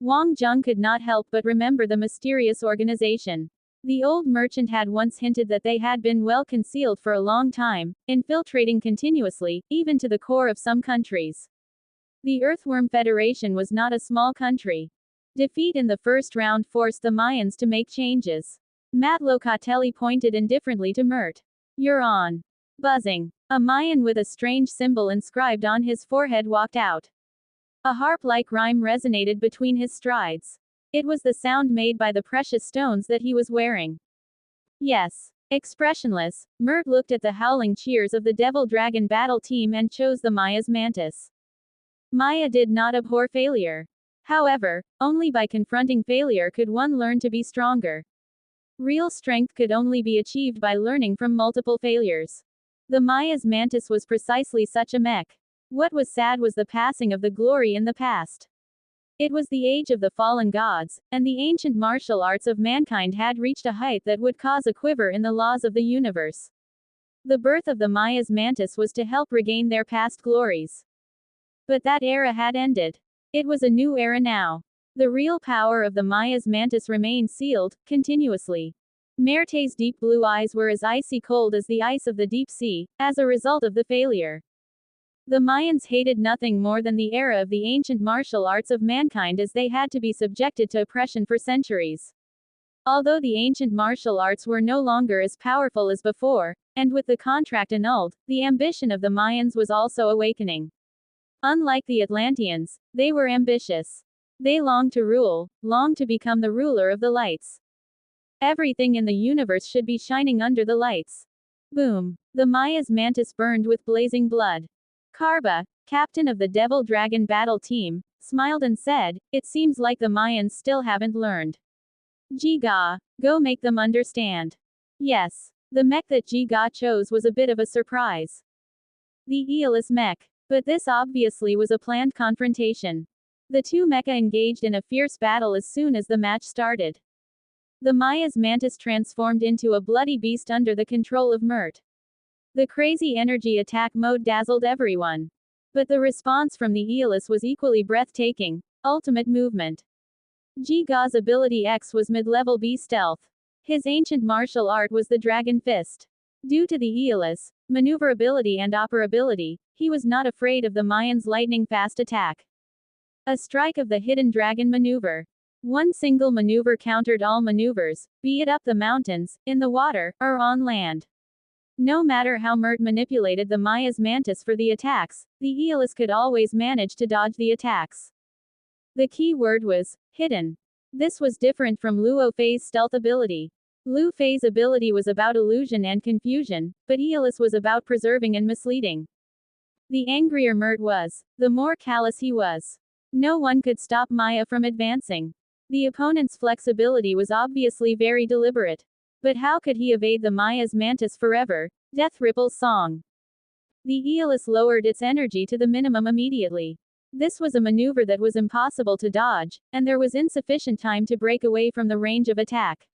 Wang Zheng could not help but remember the mysterious organization. The old merchant had once hinted that they had been well concealed for a long time, infiltrating continuously, even to the core of some countries. The Earthworm Federation was not a small country. Defeat in the first round forced the Mayans to make changes. Matt Locatelli pointed indifferently to Mert. "You're on." Buzzing. A Mayan with a strange symbol inscribed on his forehead walked out. A harp-like rhyme resonated between his strides. It was the sound made by the precious stones that he was wearing. Yes. Expressionless, Mert looked at the howling cheers of the Devil Dragon battle team and chose the Maya's mantis. Maya did not abhor failure. However, only by confronting failure could one learn to be stronger. Real strength could only be achieved by learning from multiple failures. The Maya's mantis was precisely such a mech. What was sad was the passing of the glory in the past. It was the age of the fallen gods, and the ancient martial arts of mankind had reached a height that would cause a quiver in the laws of the universe. The birth of the Maya's mantis was to help regain their past glories. But that era had ended. It was a new era now. The real power of the Maya's mantis remained sealed, continuously. Merte's deep blue eyes were as icy cold as the ice of the deep sea, as a result of the failure. The Mayans hated nothing more than the era of the ancient martial arts of mankind, as they had to be subjected to oppression for centuries. Although the ancient martial arts were no longer as powerful as before, and with the contract annulled, the ambition of the Mayans was also awakening. Unlike the Atlanteans, they were ambitious. They longed to rule, longed to become the ruler of the lights. Everything in the universe should be shining under the lights. Boom. The Maya's mantis burned with blazing blood. Karba, captain of the Devil Dragon battle team, smiled and said, "It seems like the Mayans still haven't learned. Jiga, go make them understand." Yes. The mech that Jiga chose was a bit of a surprise. The Aeolus mech. But this obviously was a planned confrontation. The two mecha engaged in a fierce battle as soon as the match started. The Maya's mantis transformed into a bloody beast under the control of Mert. The crazy energy attack mode dazzled everyone. But the response from the Aeolus was equally breathtaking. Ultimate movement. Jiga's ability X was mid-level B stealth. His ancient martial art was the Dragon Fist. Due to the Aeolus, maneuverability and operability, he was not afraid of the Mayans' lightning-fast attack. A strike of the hidden dragon maneuver. One single maneuver countered all maneuvers, be it up the mountains, in the water, or on land. No matter how Mert manipulated the Maya's mantis for the attacks, the Aeolus could always manage to dodge the attacks. The key word was hidden. This was different from Luo Fei's stealth ability. Lu Fei's ability was about illusion and confusion, but Aeolus was about preserving and misleading. The angrier Mert was, the more callous he was. No one could stop Maya from advancing. The opponent's flexibility was obviously very deliberate. But how could he evade the Maya's mantis forever? Death Ripple's song. The Aeolus lowered its energy to the minimum immediately. This was a maneuver that was impossible to dodge, and there was insufficient time to break away from the range of attack.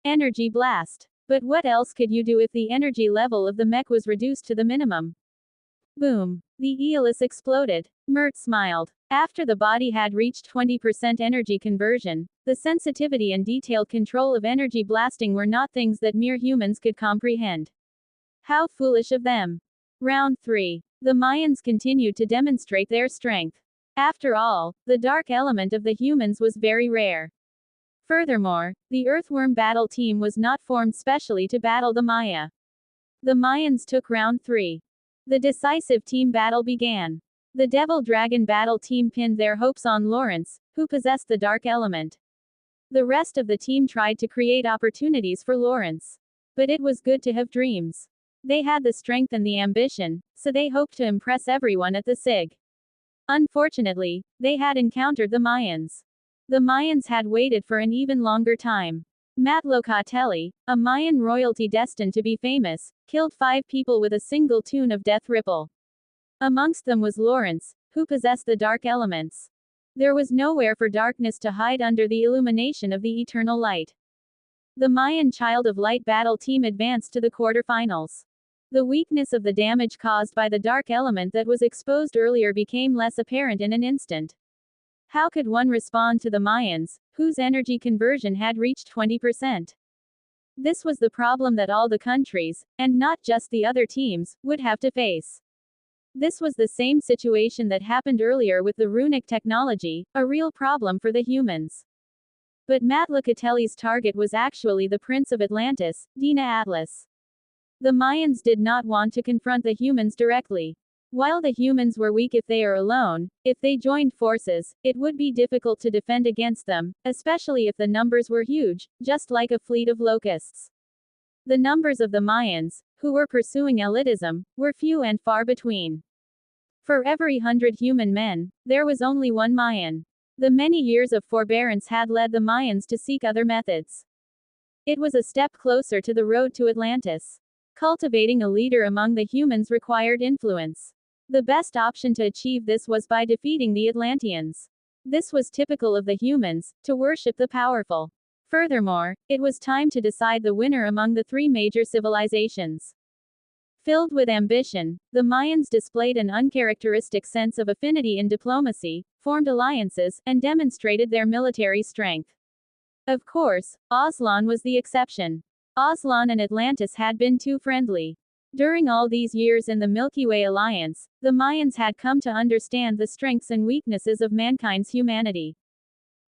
Energy blast. But what else could you do if the energy level of the mech was reduced to the minimum? Boom. The Aeolus exploded. Mert smiled. After the body had reached 20% energy conversion, the sensitivity and detailed control of energy blasting were not things that mere humans could comprehend. How foolish of them. Round 3. The Mayans continued to demonstrate their strength. After all, the dark element of the humans was very rare. Furthermore, the Earthworm battle team was not formed specially to battle the Maya. The Mayans took round 3. The decisive team battle began. The Devil Dragon battle team pinned their hopes on Lawrence, who possessed the dark element. The rest of the team tried to create opportunities for Lawrence. But it was good to have dreams. They had the strength and the ambition, so they hoped to impress everyone at the SIG. Unfortunately, they had encountered the Mayans. The Mayans had waited for an even longer time. Matt Locatelli, a Mayan royalty destined to be famous, killed 5 people with a single tune of Death Ripple. Amongst them was Lawrence, who possessed the dark elements. There was nowhere for darkness to hide under the illumination of the eternal light. The Mayan Child of Light battle team advanced to the quarterfinals. The weakness of the damage caused by the dark element that was exposed earlier became less apparent in an instant. How could one respond to the Mayans, whose energy conversion had reached 20%? This was the problem that all the countries, and not just the other teams, would have to face. This was the same situation that happened earlier with the runic technology, a real problem for the humans. But Matlacatelli's target was actually the Prince of Atlantis, Dina Atlas. The Mayans did not want to confront the humans directly. While the humans were weak if they are alone, if they joined forces, it would be difficult to defend against them, especially if the numbers were huge, just like a fleet of locusts. The numbers of the Mayans, who were pursuing elitism, were few and far between. For every 100 human men, there was only one Mayan. The many years of forbearance had led the Mayans to seek other methods. It was a step closer to the road to Atlantis. Cultivating a leader among the humans required influence. The best option to achieve this was by defeating the Atlanteans. This was typical of the humans, to worship the powerful. Furthermore, it was time to decide the winner among the three major civilizations. Filled with ambition, the Mayans displayed an uncharacteristic sense of affinity in diplomacy, formed alliances, and demonstrated their military strength. Of course, Aslan was the exception. Aslan and Atlantis had been too friendly. During all these years in the Milky Way alliance, the Mayans had come to understand the strengths and weaknesses of mankind's humanity.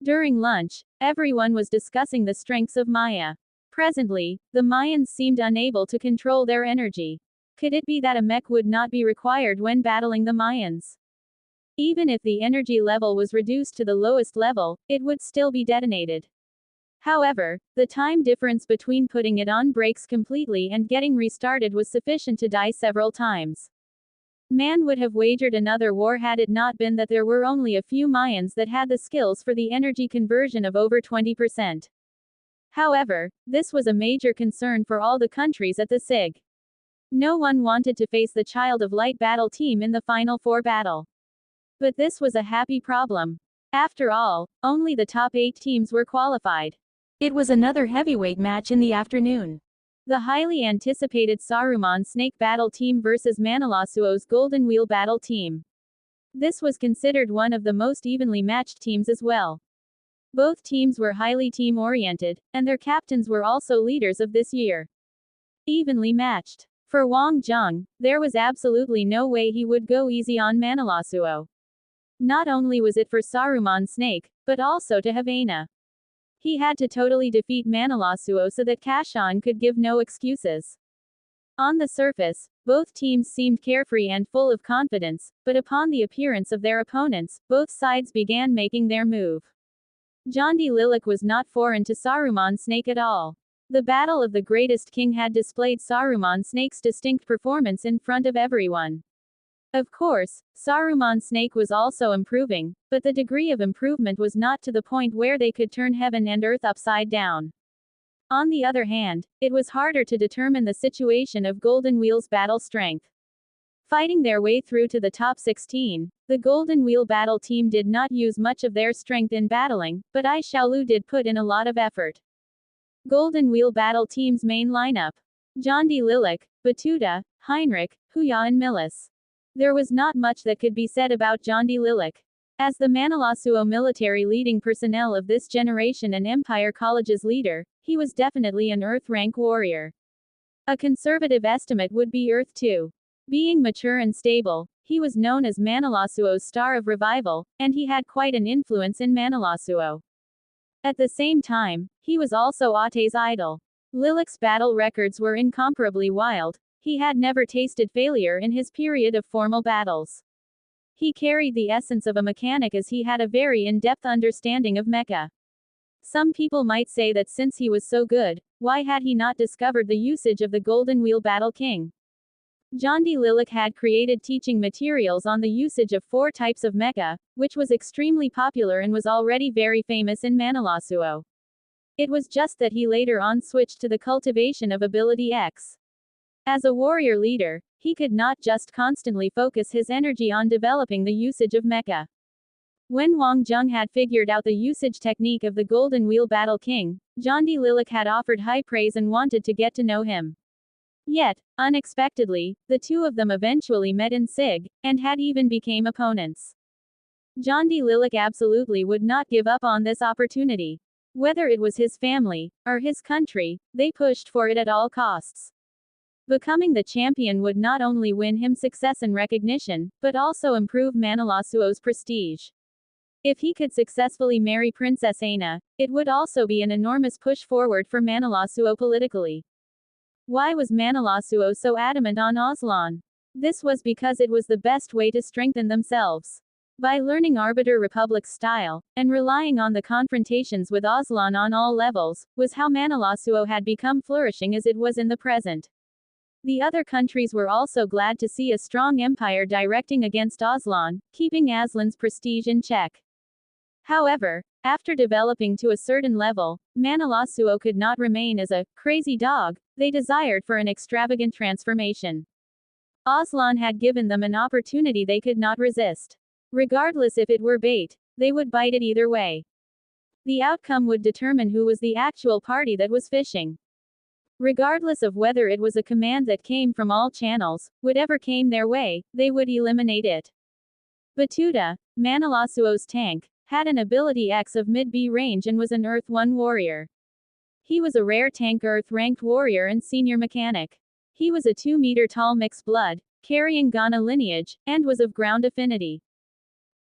During lunch, everyone was discussing the strengths of Maya. Presently, the Mayans seemed unable to control their energy. Could it be that a mech would not be required when battling the Mayans? Even if the energy level was reduced to the lowest level, it would still be detonated. However, the time difference between putting it on brakes completely and getting restarted was sufficient to die several times. Man would have wagered another war had it not been that there were only a few Mayans that had the skills for the energy conversion of over 20%. However, this was a major concern for all the countries at the SIG. No one wanted to face the Child of Light battle team in the Final Four battle. But this was a happy problem. After all, only the top 8 teams were qualified. It was another heavyweight match in the afternoon. The highly anticipated Saruman Snake battle team versus Manalasuo's Golden Wheel battle team. This was considered one of the most evenly matched teams as well. Both teams were highly team-oriented, and their captains were also leaders of this year. Evenly matched. For Wang Zheng, there was absolutely no way he would go easy on Manalasuo. Not only was it for Saruman Snake, but also to Havana. He had to totally defeat Manalasuo so that Kashan could give no excuses. On the surface, both teams seemed carefree and full of confidence, but upon the appearance of their opponents, both sides began making their move. Jondi Lilac was not foreign to Saruman Snake at all. The Battle of the Greatest King had displayed Saruman Snake's distinct performance in front of everyone. Of course, Saruman Snake was also improving, but the degree of improvement was not to the point where they could turn heaven and earth upside down. On the other hand, it was harder to determine the situation of Golden Wheel's battle strength. Fighting their way through to the top 16, the Golden Wheel battle team did not use much of their strength in battling, but Ai Xiaolu did put in a lot of effort. Golden Wheel battle team's main lineup: Jondi Lilac, Batuta, Heinrich, Huya and Millis. There was not much that could be said about Jondi Lilac. As the Manalasuo military leading personnel of this generation and Empire College's leader, he was definitely an Earth rank warrior. A conservative estimate would be Earth 2. Being mature and stable, he was known as Manalasuo's Star of Revival, and he had quite an influence in Manalasuo. At the same time, he was also Ate's idol. Lilac's battle records were incomparably wild. He had never tasted failure in his period of formal battles. He carried the essence of a mechanic as he had a very in-depth understanding of mecha. Some people might say that since he was so good, why had he not discovered the usage of the Golden Wheel Battle King? Jondi Lilac had created teaching materials on the usage of 4 types of mecha, which was extremely popular and was already very famous in Manalasuo. It was just that he later on switched to the cultivation of Ability X. As a warrior leader, he could not just constantly focus his energy on developing the usage of mecha. When Wang Zheng had figured out the usage technique of the Golden Wheel Battle King, Jondi Lilac had offered high praise and wanted to get to know him. Yet, unexpectedly, the two of them eventually met in SIG, and had even became opponents. John D. Lillich absolutely would not give up on this opportunity. Whether it was his family, or his country, they pushed for it at all costs. Becoming the champion would not only win him success and recognition, but also improve Manilasuo's prestige. If he could successfully marry Princess Aina, it would also be an enormous push forward for Manilasuo politically. Why was Manilasuo so adamant on Aslan? This was because it was the best way to strengthen themselves. By learning Arbiter Republic style, and relying on the confrontations with Aslan on all levels, was how Manilasuo had become flourishing as it was in the present. The other countries were also glad to see a strong empire directing against Aslan, keeping Aslan's prestige in check. However, after developing to a certain level, Manilasuo could not remain as a crazy dog. They desired for an extravagant transformation. Aslan had given them an opportunity they could not resist. Regardless if it were bait, they would bite it either way. The outcome would determine who was the actual party that was fishing. Regardless of whether it was a command that came from all channels, whatever came their way, they would eliminate it. Batuta, Manilasuo's tank, had an ability X of mid-B range and was an Earth 1 warrior. He was a rare tank Earth-ranked warrior and senior mechanic. He was a 2-meter-tall mixed blood, carrying Ghana lineage, and was of ground affinity.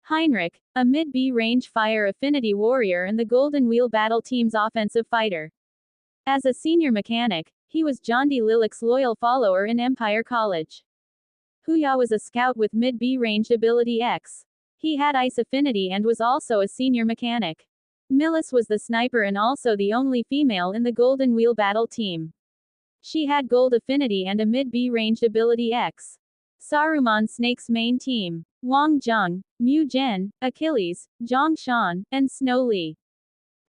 Heinrich, a mid-B range fire affinity warrior and the Golden Wheel battle team's offensive fighter. As a senior mechanic, he was John D. Lillich's loyal follower in Empire College. Huya was a scout with mid-B ranged ability X. He had ice affinity and was also a senior mechanic. Millis was the sniper and also the only female in the Golden Wheel battle team. She had gold affinity and a mid-B ranged ability X. Saruman Snake's main team: Wang Zheng, Mu Zhen, Achilles, Zhang Shan, and Snow Li.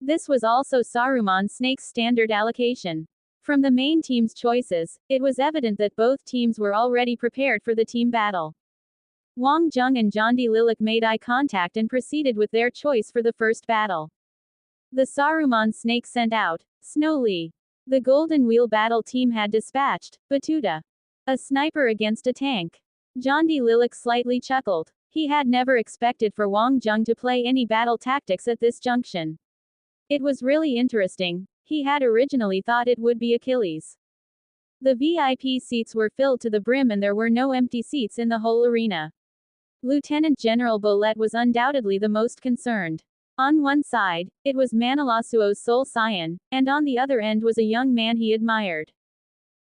This was also Saruman Snake's standard allocation. From the main team's choices, it was evident that both teams were already prepared for the team battle. Wang Zheng and John D. Lillich made eye contact and proceeded with their choice for the first battle. The Saruman Snake sent out Snow Li. The Golden Wheel battle team had dispatched Batuta, a sniper against a tank. John D. Lillich slightly chuckled. He had never expected for Wang Zheng to play any battle tactics at this junction. It was really interesting. He had originally thought it would be Achilles. The VIP seats were filled to the brim and there were no empty seats in the whole arena. Lieutenant General Bolette was undoubtedly the most concerned. On one side, it was Manilasuo's sole scion, and on the other end was a young man he admired.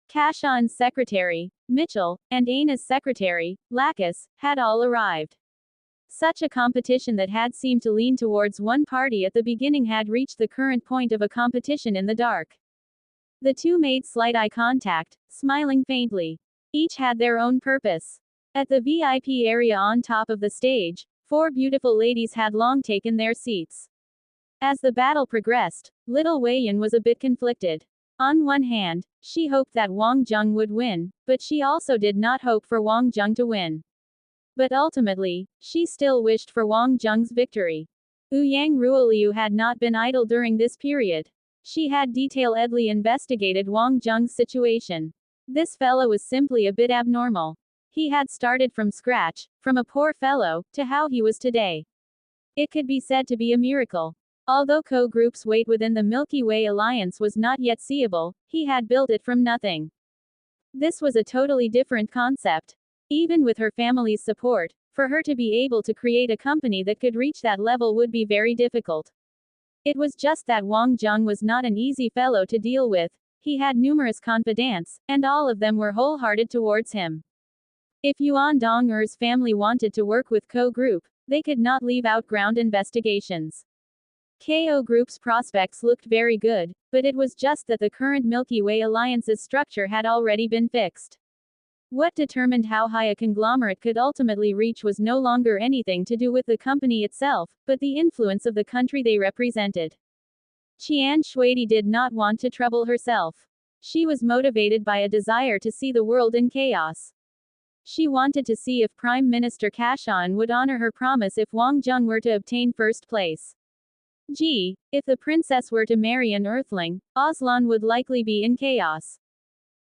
Kashan's secretary, Mitchell, and Aina's secretary, Lacus, had all arrived. Such a competition that had seemed to lean towards one party at the beginning had reached the current point of a competition in the dark. The two made slight eye contact, smiling faintly. Each had their own purpose. At the VIP area on top of the stage, 4 beautiful ladies had long taken their seats. As the battle progressed, little Weiyan was a bit conflicted. On one hand, she hoped that Wang Zheng would win, but she also did not hope for Wang Zheng to win. But ultimately, she still wished for Wang Zheng's victory. Ouyang Ruoliu had not been idle during this period. She had detailedly investigated Wang Zheng's situation. This fellow was simply a bit abnormal. He had started from scratch, from a poor fellow, to how he was today. It could be said to be a miracle. Although Co Group's weight within the Milky Way alliance was not yet seeable, he had built it from nothing. This was a totally different concept. Even with her family's support, for her to be able to create a company that could reach that level would be very difficult. It was just that Wang Zheng was not an easy fellow to deal with. He had numerous confidants, and all of them were wholehearted towards him. If Yuan Dong'er's family wanted to work with Co Group, they could not leave out ground investigations. KO Group's prospects looked very good, but it was just that the current Milky Way alliance's structure had already been fixed. What determined how high a conglomerate could ultimately reach was no longer anything to do with the company itself, but the influence of the country they represented. Qian Shuidi did not want to trouble herself. She was motivated by a desire to see the world in chaos. She wanted to see if Prime Minister Kashan would honor her promise if Wang Zheng were to obtain first place. If the princess were to marry an earthling, Aslan would likely be in chaos.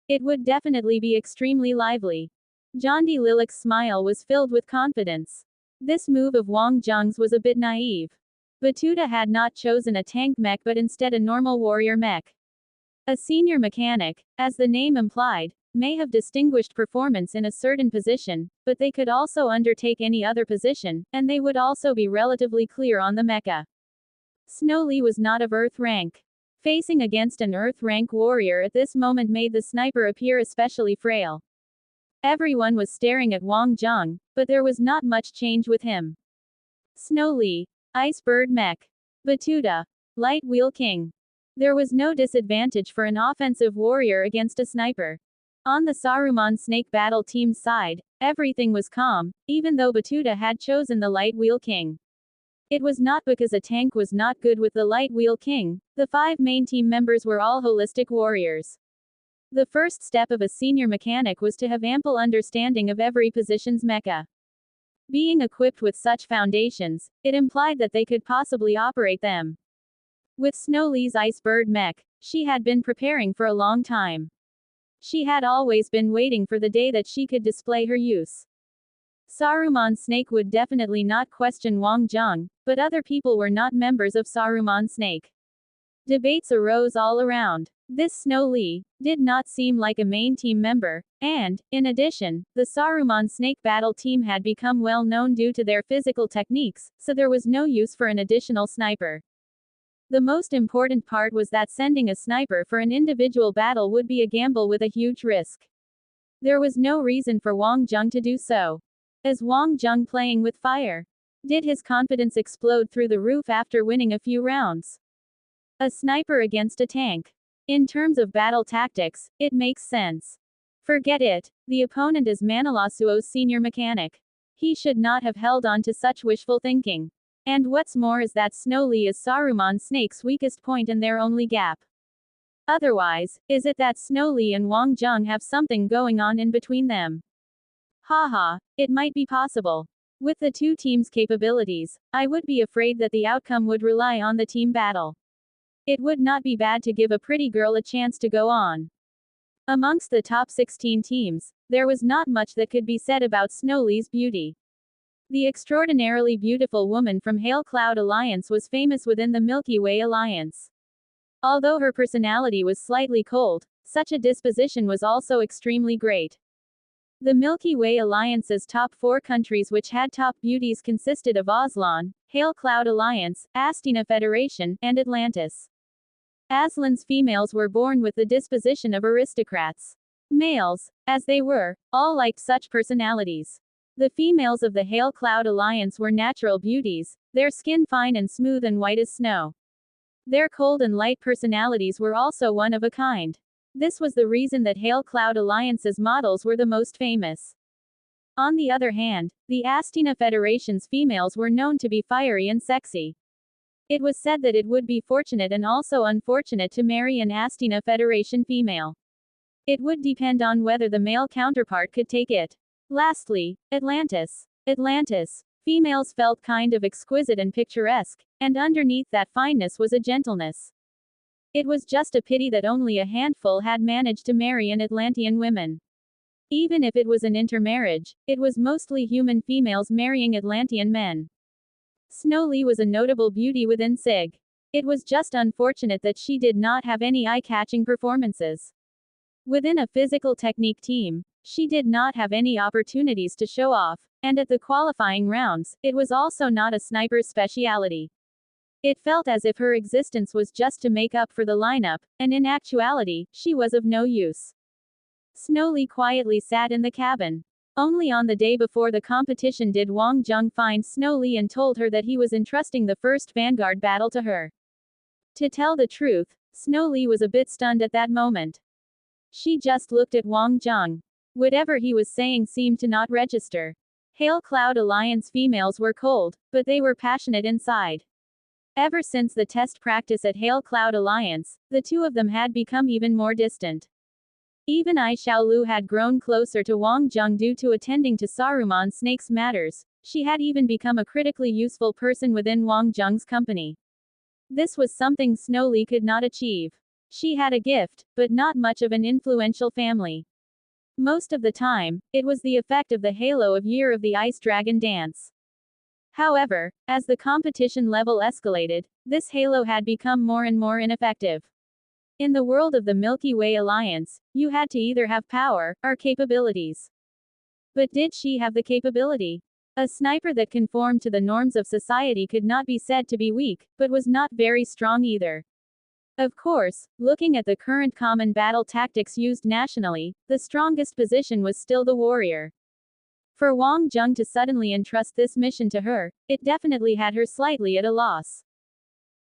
It would definitely be extremely lively. John D. Lillich's smile was filled with confidence. This move of Wang Zheng's was a bit naive. Batuta had not chosen a tank mech but instead a normal warrior mech. A senior mechanic, as the name implied, may have distinguished performance in a certain position, but they could also undertake any other position, and they would also be relatively clear on the mecha. Snow Lee was not of Earth rank. Facing against an Earth rank warrior at this moment made the sniper appear especially frail. Everyone was staring at Wang Zheng, but there was not much change with him. Snow Lee, Ice Bird Mech. Batuta, Light Wheel King. There was no disadvantage for an offensive warrior against a sniper. On the Saruman Snake Battle team's side, everything was calm, even though Batuta had chosen the Light Wheel King. It was not because a tank was not good with the Light Wheel King, the 5 main team members were all holistic warriors. The first step of a senior mechanic was to have ample understanding of every position's mecha. Being equipped with such foundations, it implied that they could possibly operate them. With Snow Lee's Ice Bird mech, she had been preparing for a long time. She had always been waiting for the day that she could display her use. Saruman Snake would definitely not question Wang Zheng, but other people were not members of Saruman Snake. Debates arose all around. This Snow Lee did not seem like a main team member, and, in addition, the Saruman Snake Battle team had become well known due to their physical techniques, so there was no use for an additional sniper. The most important part was that sending a sniper for an individual battle would be a gamble with a huge risk. There was no reason for Wang Zheng to do so. Is Wang Zheng playing with fire? Did his confidence explode through the roof after winning a few rounds? A sniper against a tank. In terms of battle tactics, it makes sense. Forget it. The opponent is Manilasuo's senior mechanic. He should not have held on to such wishful thinking. And what's more is that Snow Lee is Saruman Snake's weakest point and their only gap. Otherwise, is it that Snow Lee and Wang Zheng have something going on in between them? Haha, it might be possible. With the two teams' capabilities, I would be afraid that the outcome would rely on the team battle. It would not be bad to give a pretty girl a chance to go on. Amongst the top 16 teams, there was not much that could be said about Snow Lee's beauty. The extraordinarily beautiful woman from Hail Cloud Alliance was famous within the Milky Way Alliance. Although her personality was slightly cold, such a disposition was also extremely great. The Milky Way Alliance's top 4 countries which had top beauties consisted of Aslan, Hail Cloud Alliance, Astina Federation, and Atlantis. Aslan's females were born with the disposition of aristocrats. Males, as they were, all liked such personalities. The females of the Hail Cloud Alliance were natural beauties, their skin fine and smooth and white as snow. Their cold and light personalities were also one of a kind. This was the reason that Hail Cloud Alliance's models were the most famous. On the other hand, the Astina Federation's females were known to be fiery and sexy. It was said that it would be fortunate and also unfortunate to marry an Astina Federation female. It would depend on whether the male counterpart could take it. Lastly, Atlantis. Atlantis. Females felt kind of exquisite and picturesque, and underneath that fineness was a gentleness. It was just a pity that only a handful had managed to marry an Atlantean women. Even if it was an intermarriage, it was mostly human females marrying Atlantean men. Snow Lee was a notable beauty within SIG. It was just unfortunate that she did not have any eye-catching performances. Within a physical technique team, she did not have any opportunities to show off, and at the qualifying rounds, it was also not a sniper's speciality. It felt as if her existence was just to make up for the lineup, and in actuality, she was of no use. Snow Lee quietly sat in the cabin. Only on the day before the competition did Wang Zheng find Snow Lee and told her that he was entrusting the first Vanguard battle to her. To tell the truth, Snow Lee was a bit stunned at that moment. She just looked at Wang Zheng. Whatever he was saying seemed to not register. Hail Cloud Alliance females were cold, but they were passionate inside. Ever since the test practice at Hail Cloud Alliance, the two of them had become even more distant. Even Ai Xiaolu had grown closer to Wang Zheng due to attending to Saruman Snake's matters. She had even become a critically useful person within Wang Zheng's company. This was something Snow Lee could not achieve. She had a gift, but not much of an influential family. Most of the time, it was the effect of the halo of Year of the Ice Dragon dance. However, as the competition level escalated, this halo had become more and more ineffective. In the world of the Milky Way Alliance, you had to either have power, or capabilities. But did she have the capability? A sniper that conformed to the norms of society could not be said to be weak, but was not very strong either. Of course, looking at the current common battle tactics used nationally, the strongest position was still the warrior. For Wang Jung to suddenly entrust this mission to her, it definitely had her slightly at a loss.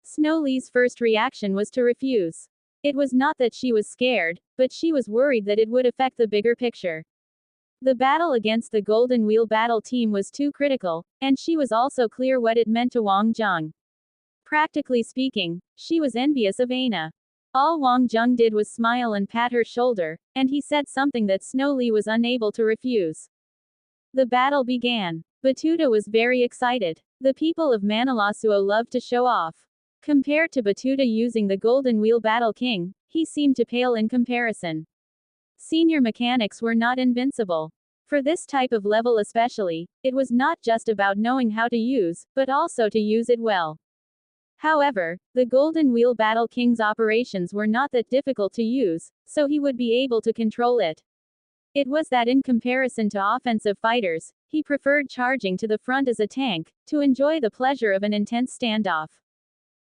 Snow Lee's first reaction was to refuse. It was not that she was scared, but she was worried that it would affect the bigger picture. The battle against the Golden Wheel battle team was too critical, and she was also clear what it meant to Wang Jung. Practically speaking, she was envious of Aina. All Wang Jung did was smile and pat her shoulder, and he said something that Snow Lee was unable to refuse. The battle began. Batuta was very excited. The people of Manalasuo loved to show off. Compared to Batuta using the Golden Wheel Battle King, he seemed to pale in comparison. Senior mechanics were not invincible. For this type of level especially, it was not just about knowing how to use, but also to use it well. However, the Golden Wheel Battle King's operations were not that difficult to use, so he would be able to control it. It was that in comparison to offensive fighters, he preferred charging to the front as a tank, to enjoy the pleasure of an intense standoff.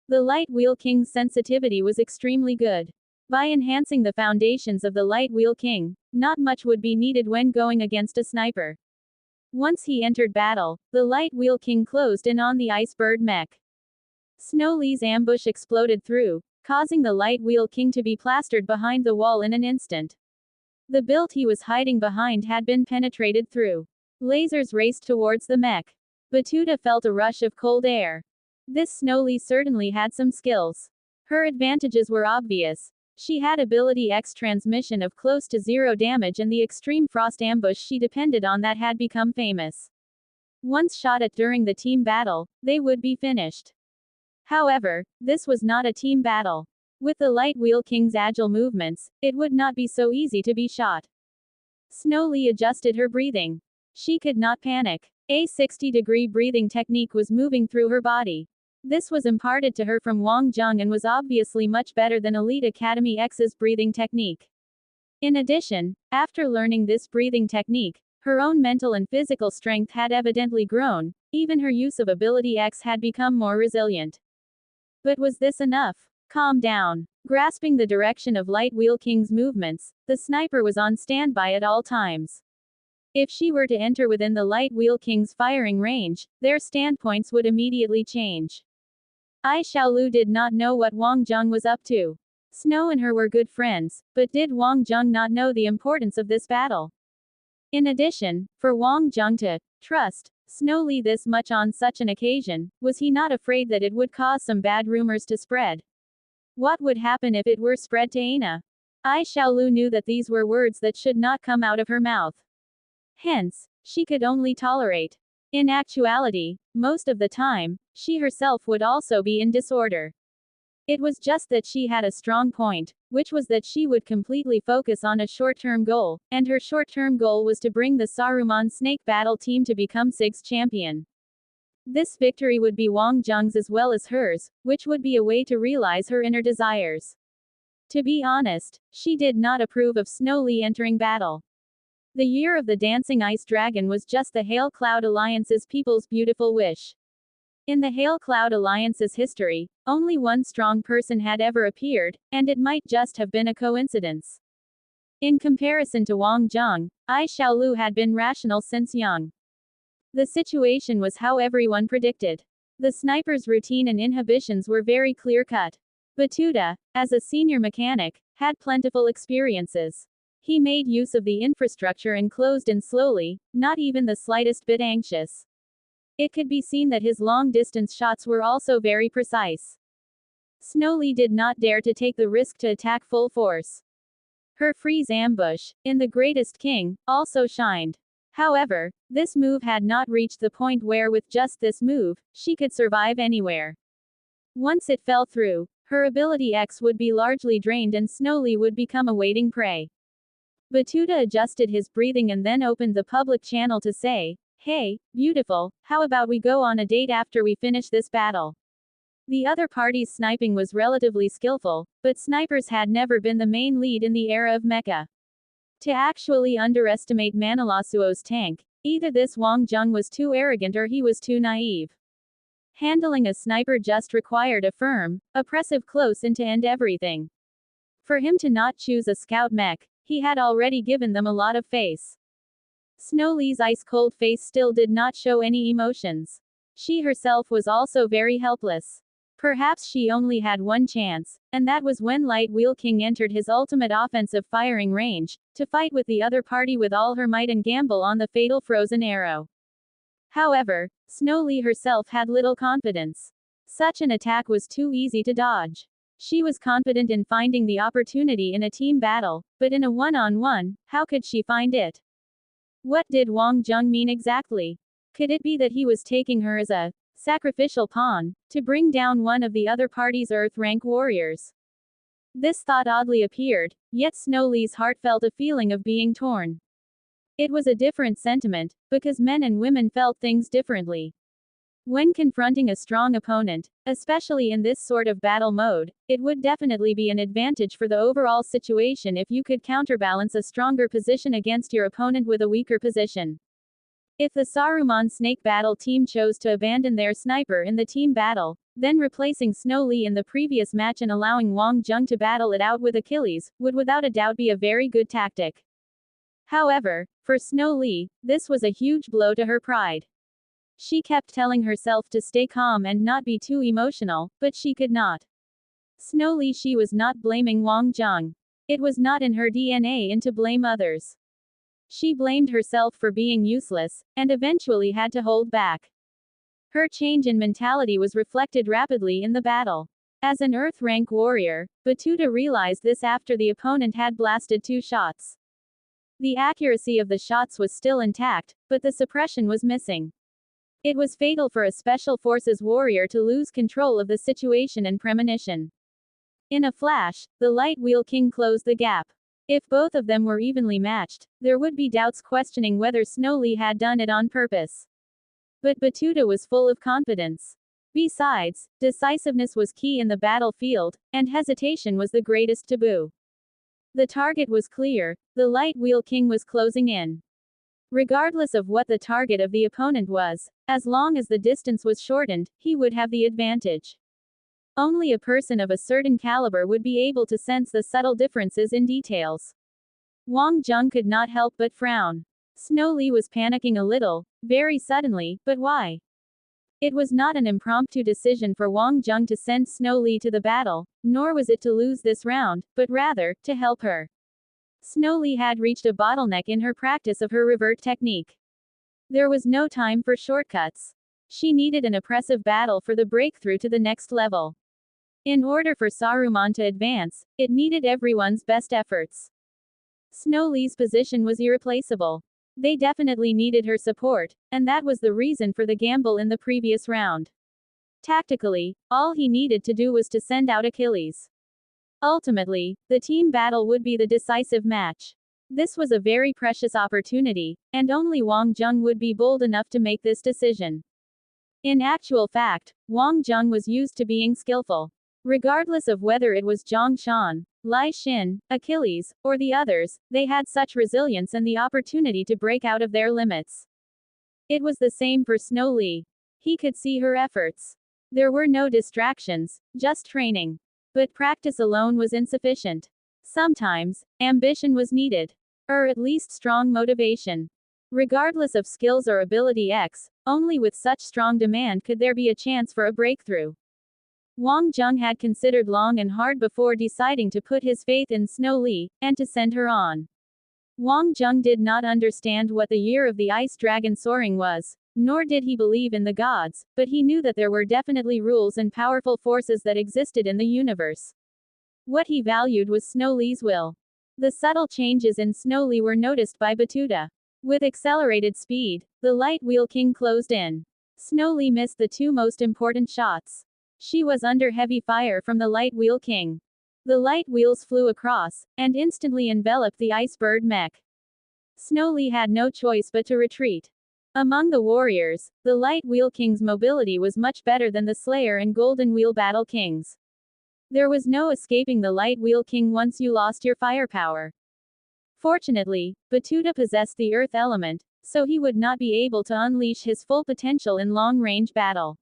The Light Wheel King's sensitivity was extremely good. By enhancing the foundations of the Light Wheel King, not much would be needed when going against a sniper. Once he entered battle, the Light Wheel King closed in on the Ice Bird mech. Snow Lee's ambush exploded through, causing the Light Wheel King to be plastered behind the wall in an instant. The build he was hiding behind had been penetrated through. Lasers raced towards the mech. Batuta felt a rush of cold air. This Snow Lee certainly had some skills. Her advantages were obvious. She had ability X transmission of close to zero damage and the extreme frost ambush she depended on that had become famous. Once shot at during the team battle, they would be finished. However, this was not a team battle. With the Light Wheel King's agile movements, it would not be so easy to be shot. Snow Lee adjusted her breathing. She could not panic. A 60-degree breathing technique was moving through her body. This was imparted to her from Wang Jung and was obviously much better than Elite Academy X's breathing technique. In addition, after learning this breathing technique, her own mental and physical strength had evidently grown, even her use of Ability X had become more resilient. But was this enough? Calm down. Grasping the direction of Light Wheel King's movements, the sniper was on standby at all times. If she were to enter within the Light Wheel King's firing range, their standpoints would immediately change. Ai Xiaolu did not know what Wang Jung was up to. Snow and her were good friends, but did Wang Jung not know the importance of this battle? In addition, for Wang Jung to trust Snow Lee this much on such an occasion, was he not afraid that it would cause some bad rumors to spread? What would happen if it were spread to Aina? Ai Xiaolu knew that these were words that should not come out of her mouth. Hence, she could only tolerate. In actuality, most of the time, she herself would also be in disorder. It was just that she had a strong point, which was that she would completely focus on a short-term goal, and her short-term goal was to bring the Saruman Snake Battle team to become SIG's champion. This victory would be Wang Jung's as well as hers, which would be a way to realize her inner desires. To be honest, she did not approve of Snow Lee entering battle. The year of the Dancing Ice Dragon was just the Hail Cloud Alliance's people's beautiful wish. In the Hail Cloud Alliance's history, only one strong person had ever appeared, and it might just have been a coincidence. In comparison to Wang Jung, Ai Xiaolu had been rational since young. The situation was how everyone predicted. The sniper's routine and inhibitions were very clear-cut. Batuta, as a senior mechanic, had plentiful experiences. He made use of the infrastructure and closed in slowly, not even the slightest bit anxious. It could be seen that his long-distance shots were also very precise. Snow Lee did not dare to take the risk to attack full force. Her freeze ambush, in The Greatest King, also shined. However, this move had not reached the point where with just this move, she could survive anywhere. Once it fell through, her ability X would be largely drained and Snow Lee would become a waiting prey. Batuta adjusted his breathing and then opened the public channel to say, Hey, beautiful, how about we go on a date after we finish this battle? The other party's sniping was relatively skillful, but snipers had never been the main lead in the era of mecha. To actually underestimate Manilasuo's tank, either this Wang Jung was too arrogant or he was too naive. Handling a sniper just required a firm, oppressive close in to end everything. For him to not choose a scout mech, he had already given them a lot of face. Snow Lee's ice-cold face still did not show any emotions. She herself was also very helpless. Perhaps she only had one chance, and that was when Light Wheel King entered his ultimate offensive firing range, to fight with the other party with all her might and gamble on the fatal frozen arrow. However, Snow Lee herself had little confidence. Such an attack was too easy to dodge. She was confident in finding the opportunity in a team battle, but in a one-on-one, how could she find it? What did Wang Jung mean exactly? Could it be that he was taking her as a sacrificial pawn to bring down one of the other party's Earth rank warriors? This thought oddly appeared, yet Snow Lee's heart felt a feeling of being torn. It was a different sentiment, because men and women felt things differently. When confronting a strong opponent, especially in this sort of battle mode, it would definitely be an advantage for the overall situation if you could counterbalance a stronger position against your opponent with a weaker position. If the Saruman Snake Battle team chose to abandon their sniper in the team battle, then replacing Snow Lee in the previous match and allowing Wang Jung to battle it out with Achilles, would without a doubt be a very good tactic. However, for Snow Lee, this was a huge blow to her pride. She kept telling herself to stay calm and not be too emotional, but she could not. Snow Lee, she was not blaming Wang Jung. It was not in her DNA and to blame others. She blamed herself for being useless, and eventually had to hold back. Her change in mentality was reflected rapidly in the battle. As an Earth rank warrior, Batuta realized this after the opponent had blasted 2 shots. The accuracy of the shots was still intact, but the suppression was missing. It was fatal for a Special Forces warrior to lose control of the situation and premonition. In a flash, the Light Wheel King closed the gap. If both of them were evenly matched, there would be doubts questioning whether Snow Lee had done it on purpose. But Batuta was full of confidence. Besides, decisiveness was key in the battlefield, and hesitation was the greatest taboo. The target was clear, the Light Wheel King was closing in. Regardless of what the target of the opponent was, as long as the distance was shortened, he would have the advantage. Only a person of a certain caliber would be able to sense the subtle differences in details. Wang Jung could not help but frown. Snow Lee was panicking a little, very suddenly, but why? It was not an impromptu decision for Wang Jung to send Snow Lee to the battle, nor was it to lose this round, but rather, to help her. Snow Lee had reached a bottleneck in her practice of her revert technique. There was no time for shortcuts. She needed an oppressive battle for the breakthrough to the next level. In order for Saruman to advance, it needed everyone's best efforts. Snow Lee's position was irreplaceable. They definitely needed her support, and that was the reason for the gamble in the previous round. Tactically, all he needed to do was to send out Achilles. Ultimately, the team battle would be the decisive match. This was a very precious opportunity, and only Wang Jung would be bold enough to make this decision. In actual fact, Wang Jung was used to being skillful. Regardless of whether it was Zhang Shan, Lai Xin, Achilles, or the others, they had such resilience and the opportunity to break out of their limits. It was the same for Snow Lee. He could see her efforts. There were no distractions, just training. But practice alone was insufficient. Sometimes, ambition was needed. Or at least strong motivation. Regardless of skills or ability X, only with such strong demand could there be a chance for a breakthrough. Wang Jung had considered long and hard before deciding to put his faith in Snow Lee, and to send her on. Wang Jung did not understand what the year of the ice dragon soaring was, nor did he believe in the gods, but he knew that there were definitely rules and powerful forces that existed in the universe. What he valued was Snow Lee's will. The subtle changes in Snow Lee were noticed by Batuta. With accelerated speed, the Light Wheel King closed in. Snow Lee missed the 2 most important shots. She was under heavy fire from the Light Wheel King. The light wheels flew across, and instantly enveloped the Ice Bird mech. Snow Lee had no choice but to retreat. Among the warriors, the Light Wheel King's mobility was much better than the Slayer and Golden Wheel Battle Kings. There was no escaping the Light Wheel King once you lost your firepower. Fortunately, Batuta possessed the earth element, so he would not be able to unleash his full potential in long-range battle.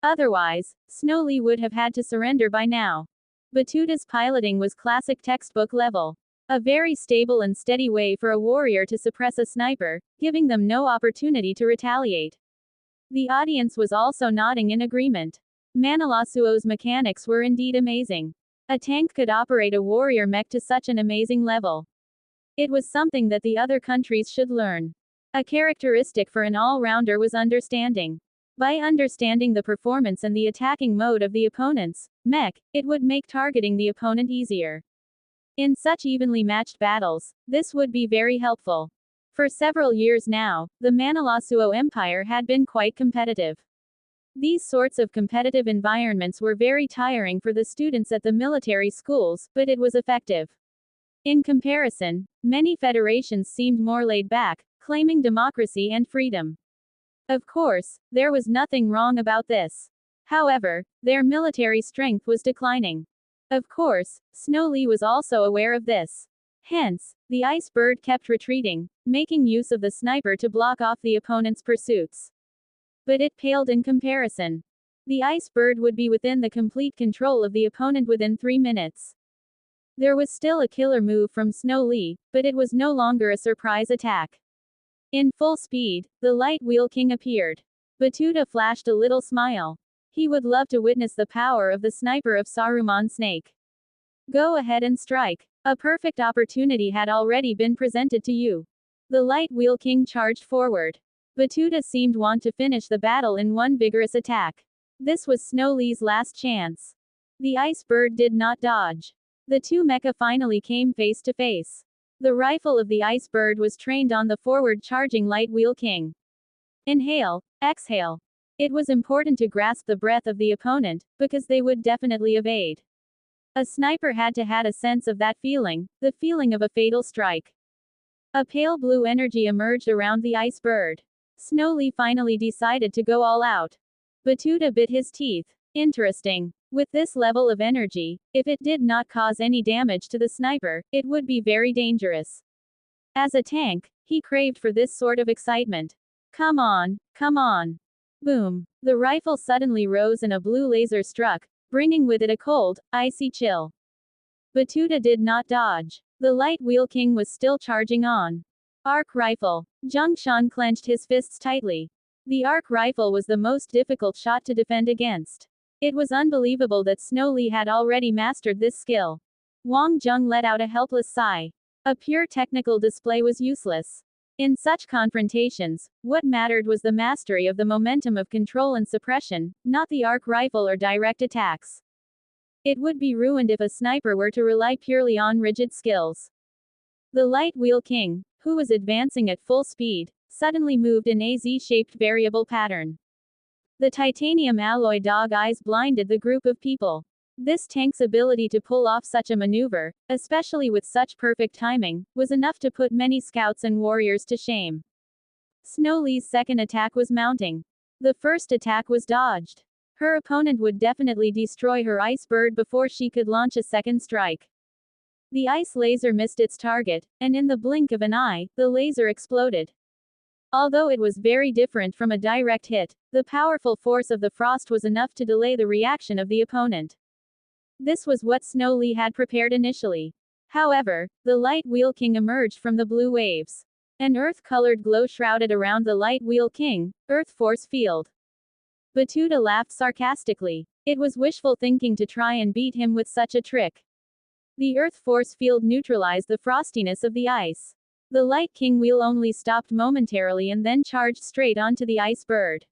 Otherwise, Snowly would have had to surrender by now. Batuta's piloting was classic textbook level. A very stable and steady way for a warrior to suppress a sniper, giving them no opportunity to retaliate. The audience was also nodding in agreement. Manalasuo's mechanics were indeed amazing. A tank could operate a warrior mech to such an amazing level. It was something that the other countries should learn. A characteristic for an all-rounder was understanding. By understanding the performance and the attacking mode of the opponent's mech, it would make targeting the opponent easier. In such evenly matched battles, this would be very helpful. For several years now, the Manalasuo Empire had been quite competitive. These sorts of competitive environments were very tiring for the students at the military schools, but it was effective. In comparison, many federations seemed more laid back, claiming democracy and freedom. Of course, there was nothing wrong about this. However, their military strength was declining. Of course, Snowly was also aware of this. Hence, the Ice Bird kept retreating, making use of the sniper to block off the opponent's pursuits. But it paled in comparison. The Ice Bird would be within the complete control of the opponent within 3 minutes. There was still a killer move from Snowly, but it was no longer a surprise attack. In full speed, the Light Wheel King appeared. Batuta flashed a little smile. He would love to witness the power of the sniper of Saruman Snake. Go ahead and strike. A perfect opportunity had already been presented to you. The Light Wheel King charged forward. Batuta seemed want to finish the battle in one vigorous attack. This was Snowly's last chance. The Ice Bird did not dodge. The two mecha finally came face to face. The rifle of the Ice Bird was trained on the forward-charging Light Wheel King. Inhale, exhale. It was important to grasp the breath of the opponent, because they would definitely evade. A sniper had to have a sense of that feeling, the feeling of a fatal strike. A pale blue energy emerged around the Ice Bird. Snowly finally decided to go all out. Batuta bit his teeth. Interesting. With this level of energy, if it did not cause any damage to the sniper, it would be very dangerous. As a tank, he craved for this sort of excitement. Come on, come on. Boom. The rifle suddenly rose and a blue laser struck, bringing with it a cold, icy chill. Batuta did not dodge. The Light Wheel King was still charging on. Arc rifle. Zhongshan clenched his fists tightly. The arc rifle was the most difficult shot to defend against. It was unbelievable that Snowly had already mastered this skill. Wang Zheng let out a helpless sigh. A pure technical display was useless. In such confrontations, what mattered was the mastery of the momentum of control and suppression, not the arc rifle or direct attacks. It would be ruined if a sniper were to rely purely on rigid skills. The Light Wheel King, who was advancing at full speed, suddenly moved in a Z-shaped variable pattern. The titanium alloy dog eyes blinded the group of people. This tank's ability to pull off such a maneuver, especially with such perfect timing, was enough to put many scouts and warriors to shame. Snowly's second attack was mounting. The first attack was dodged. Her opponent would definitely destroy her Ice Bird before she could launch a second strike. The ice laser missed its target, and in the blink of an eye, the laser exploded. Although it was very different from a direct hit, the powerful force of the frost was enough to delay the reaction of the opponent. This was what Snowly had prepared initially. However, the Light Wheel King emerged from the blue waves. An earth-colored glow shrouded around the Light Wheel King, Earth Force Field. Batuta laughed sarcastically. It was wishful thinking to try and beat him with such a trick. The Earth Force Field neutralized the frostiness of the ice. The Light King wheel only stopped momentarily and then charged straight onto the Ice Bird.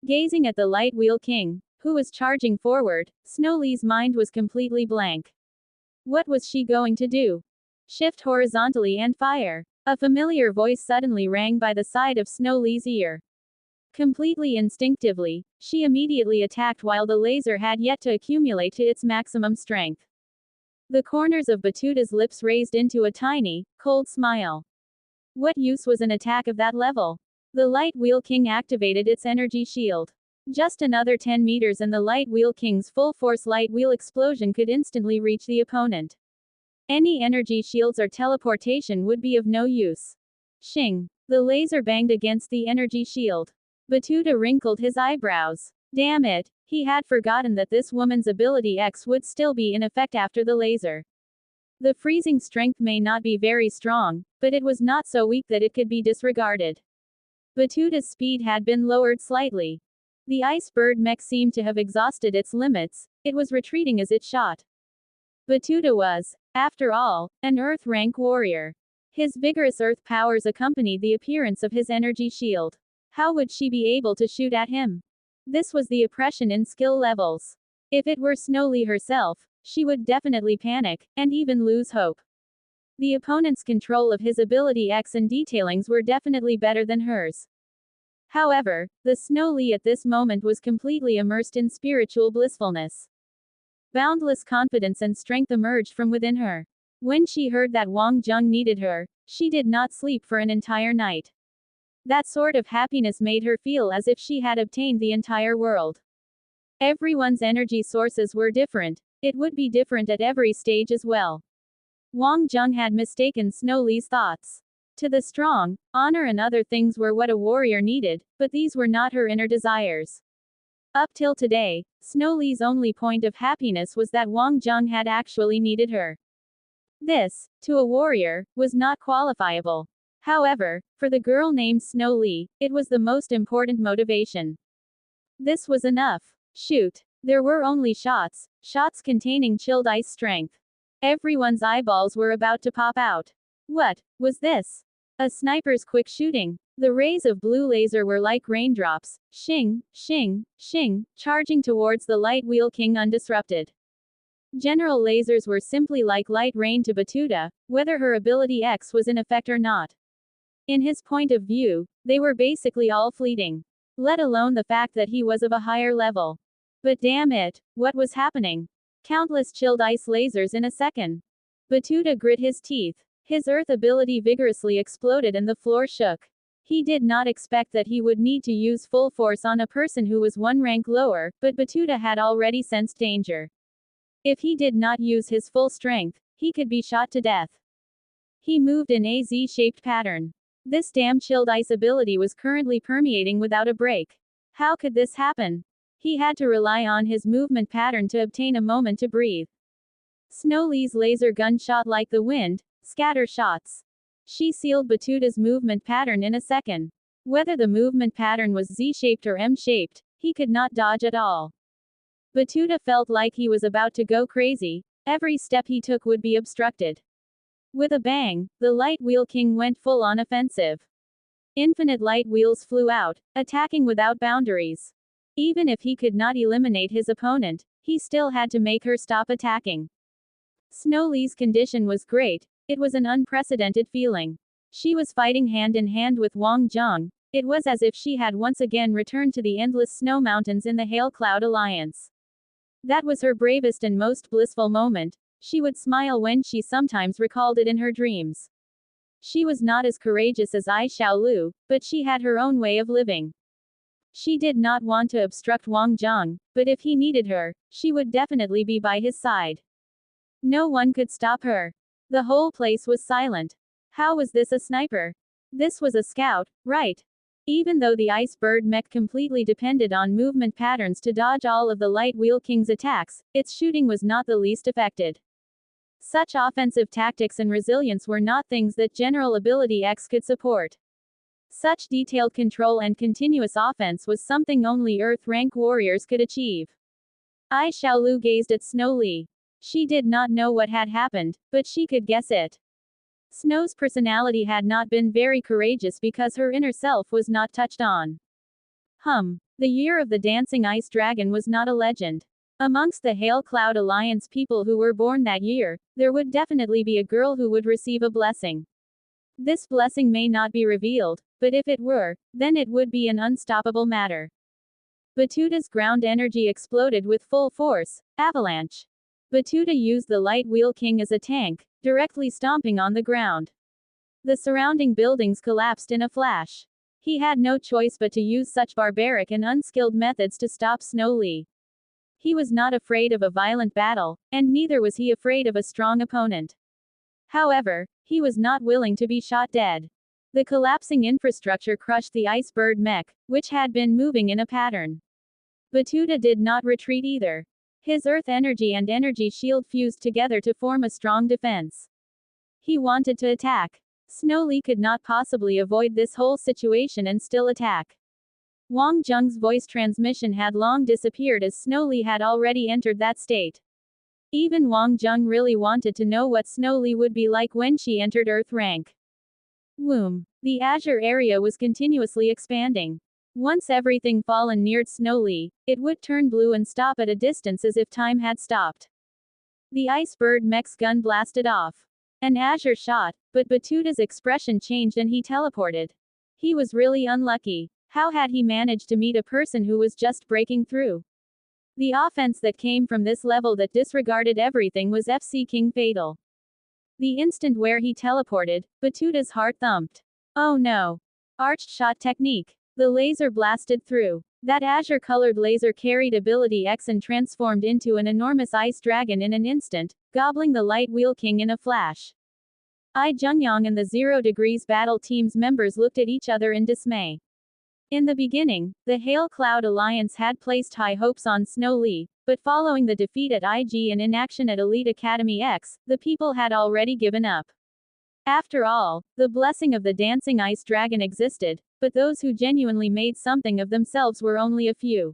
Gazing at the Light Wheel King, who was charging forward, Snowly's mind was completely blank. What was she going to do? Shift horizontally and fire. A familiar voice suddenly rang by the side of Snowly's ear. Completely instinctively, she immediately attacked while the laser had yet to accumulate to its maximum strength. The corners of Batuta's lips raised into a tiny, cold smile. What use was an attack of that level? The Light Wheel King activated its energy shield. Just another 10 meters and the Light Wheel King's full-force light wheel explosion could instantly reach the opponent. Any energy shields or teleportation would be of no use. Shing! The laser banged against the energy shield. Batuta wrinkled his eyebrows. Damn it, he had forgotten that this woman's ability X would still be in effect after the laser. The freezing strength may not be very strong, but it was not so weak that it could be disregarded. Batuta's speed had been lowered slightly. The ice bird mech seemed to have exhausted its limits, it was retreating as it shot. Batuta was, after all, an Earth rank warrior. His vigorous Earth powers accompanied the appearance of his energy shield. How would she be able to shoot at him? This was the oppression in skill levels. If it were Snowly herself, she would definitely panic, and even lose hope. The opponent's control of his ability X and detailings were definitely better than hers. However, the Snowly at this moment was completely immersed in spiritual blissfulness. Boundless confidence and strength emerged from within her. When she heard that Wang Zheng needed her, she did not sleep for an entire night. That sort of happiness made her feel as if she had obtained the entire world. Everyone's energy sources were different, it would be different at every stage as well. Wang Zheng had mistaken Snowly's thoughts. To the strong, honor and other things were what a warrior needed, but these were not her inner desires. Up till today, Snowly's only point of happiness was that Wang Zheng had actually needed her. This, to a warrior, was not qualifiable. However, for the girl named Snowly, it was the most important motivation. This was enough. Shoot. There were only shots containing chilled ice strength. Everyone's eyeballs were about to pop out. What was this? A sniper's quick shooting. The rays of blue laser were like raindrops, shing, shing, shing, charging towards the Light Wheel King undisrupted. General lasers were simply like light rain to Batuta, whether her ability X was in effect or not. In his point of view, they were basically all fleeting. Let alone the fact that he was of a higher level. But damn it, what was happening? Countless chilled ice lasers in a second. Batuta grit his teeth. His Earth ability vigorously exploded and the floor shook. He did not expect that he would need to use full force on a person who was one rank lower, but Batuta had already sensed danger. If he did not use his full strength, he could be shot to death. He moved in a Z-shaped pattern. This damn chilled ice ability was currently permeating without a break. How could this happen? He had to rely on his movement pattern to obtain a moment to breathe. Snowly's laser gun shot like the wind, scatter shots. She sealed Batuta's movement pattern in a second. Whether the movement pattern was Z-shaped or M-shaped, he could not dodge at all. Batuta felt like he was about to go crazy. Every step he took would be obstructed. With a bang, the Light Wheel King went full-on offensive. Infinite light wheels flew out, attacking without boundaries. Even if he could not eliminate his opponent, he still had to make her stop attacking. Snowly's condition was great. It was an unprecedented feeling. She was fighting hand in hand with Wang Zheng. It was as if she had once again returned to the endless snow mountains in the Hail Cloud Alliance. That was her bravest and most blissful moment. She would smile when she sometimes recalled it in her dreams. She was not as courageous as Ai Xiaolu, but she had her own way of living. She did not want to obstruct Wang Zheng, but if he needed her, she would definitely be by his side. No one could stop her. The whole place was silent. How was this a sniper? This was a scout, right? Even though the Ice Bird mech completely depended on movement patterns to dodge all of the Light Wheel King's attacks, its shooting was not the least affected. Such offensive tactics and resilience were not things that General Ability X could support. Such detailed control and continuous offense was something only Earth-rank warriors could achieve. Ai Xiaolu gazed at Snowly. She did not know what had happened, but she could guess it. Snow's personality had not been very courageous because her inner self was not touched on. The year of the dancing ice dragon was not a legend. Amongst the Hail Cloud Alliance people who were born that year, there would definitely be a girl who would receive a blessing. This blessing may not be revealed, but if it were, then it would be an unstoppable matter. Batuta's ground energy exploded with full force, avalanche. Batuta used the Light Wheel King as a tank, directly stomping on the ground. The surrounding buildings collapsed in a flash. He had no choice but to use such barbaric and unskilled methods to stop Snow Lee. He was not afraid of a violent battle, and neither was he afraid of a strong opponent. However, he was not willing to be shot dead. The collapsing infrastructure crushed the ice bird mech, which had been moving in a pattern. Batuta did not retreat either. His earth energy and energy shield fused together to form a strong defense. He wanted to attack. Snow Lee could not possibly avoid this whole situation and still attack. Wang Zheng's voice transmission had long disappeared as Snow Lee had already entered that state. Even Wang Zheng really wanted to know what Snow Lee would be like when she entered Earth rank. Womb. The azure area was continuously expanding. Once everything fallen neared Snow Lee, it would turn blue and stop at a distance as if time had stopped. The ice bird mech's gun blasted off. An azure shot, but Batuta's expression changed and he teleported. He was really unlucky. How had he managed to meet a person who was just breaking through? The offense that came from this level that disregarded everything was FC King Fatal. The instant where he teleported, Batuta's heart thumped. Oh no! Arched shot technique. The laser blasted through. That azure-colored laser carried ability X and transformed into an enormous ice dragon in an instant, gobbling the Light Wheel King in a flash. Zhengyang and the 0 Degrees Battle Team's members looked at each other in dismay. In the beginning, the Hail Cloud Alliance had placed high hopes on Snow Lee, but following the defeat at IG and inaction at Elite Academy X, the people had already given up. After all, the blessing of the dancing ice dragon existed, but those who genuinely made something of themselves were only a few.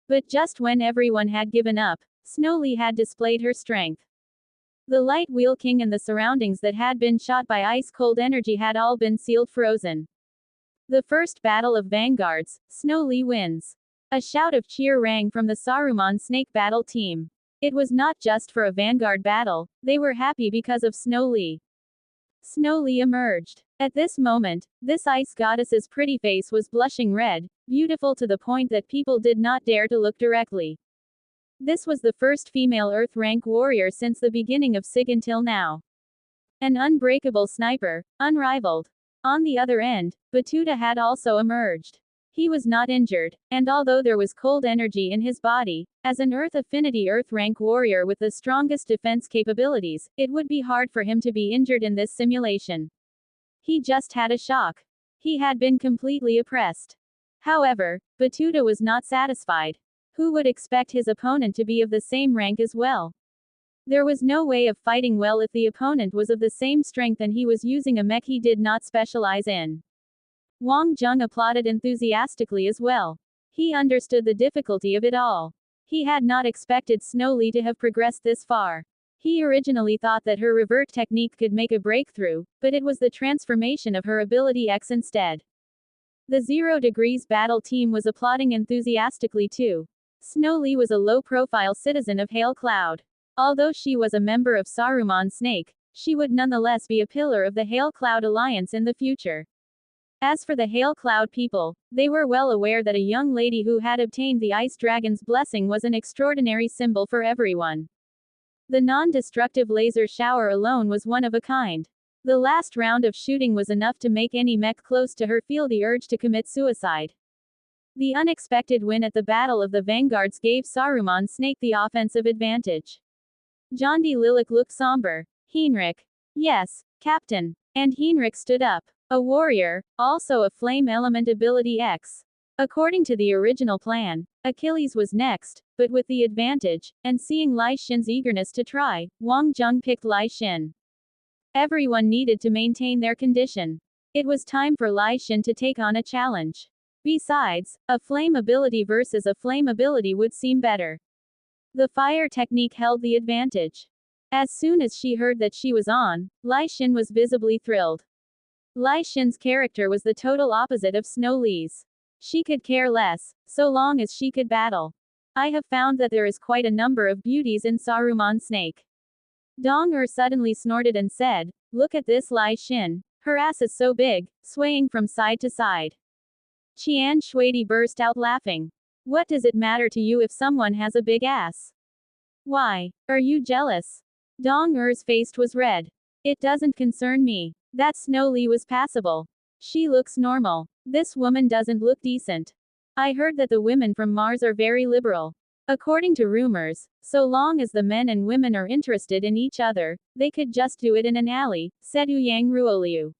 But just when everyone had given up, Snow Lee had displayed her strength. The Light Wheel King and the surroundings that had been shot by ice-cold energy had all been sealed frozen. The first battle of vanguards, Snow Lee wins. A shout of cheer rang from the Saruman Snake battle team. It was not just for a vanguard battle, they were happy because of Snow Lee. Snow Lee emerged. At this moment, this ice goddess's pretty face was blushing red, beautiful to the point that people did not dare to look directly. This was the first female Earth rank warrior since the beginning of SIG until now. An unbreakable sniper, unrivaled. On the other end, Batuta had also emerged. He was not injured, and although there was cold energy in his body, as an Earth Affinity Earth rank warrior with the strongest defense capabilities, it would be hard for him to be injured in this simulation. He just had a shock. He had been completely oppressed. However, Batuta was not satisfied. Who would expect his opponent to be of the same rank as well? There was no way of fighting well if the opponent was of the same strength and he was using a mech he did not specialize in. Wang Zheng applauded enthusiastically as well. He understood the difficulty of it all. He had not expected Snow Lee to have progressed this far. He originally thought that her revert technique could make a breakthrough, but it was the transformation of her ability X instead. The 0 Degrees Battle Team was applauding enthusiastically too. Snow Lee was a low-profile citizen of Hail Cloud. Although she was a member of Saruman Snake, she would nonetheless be a pillar of the Hail Cloud Alliance in the future. As for the Hail Cloud people, they were well aware that a young lady who had obtained the Ice Dragon's blessing was an extraordinary symbol for everyone. The non-destructive laser shower alone was one of a kind. The last round of shooting was enough to make any mech close to her feel the urge to commit suicide. The unexpected win at the Battle of the Vanguards gave Saruman Snake the offensive advantage. Jondi Lilac looked somber. Heinrich. Yes, Captain. And Heinrich stood up. A warrior, also a flame element ability X. According to the original plan, Achilles was next, but with the advantage, and seeing Lai Shin's eagerness to try, Wang Zheng picked Lai Shin. Everyone needed to maintain their condition. It was time for Lai Shin to take on a challenge. Besides, a flame ability versus a flame ability would seem better. The fire technique held the advantage. As soon as she heard that she was on, Lai Shin was visibly thrilled. Lai Shin's character was the total opposite of Snow Lee's. She could care less, so long as she could battle. I have found that there is quite a number of beauties in Saruman Snake. Dong suddenly snorted and said, "Look at this Lai Shin. Her ass is so big, swaying from side to side." Qian Shuidi burst out laughing. What does it matter to you if someone has a big ass? Why? Are you jealous? Dong face was red. It doesn't concern me. That Snow Lee was passable. She looks normal. This woman doesn't look decent. I heard that the women from Mars are very liberal. According to rumors, so long as the men and women are interested in each other, they could just do it in an alley, said Ouyang Ruoliu.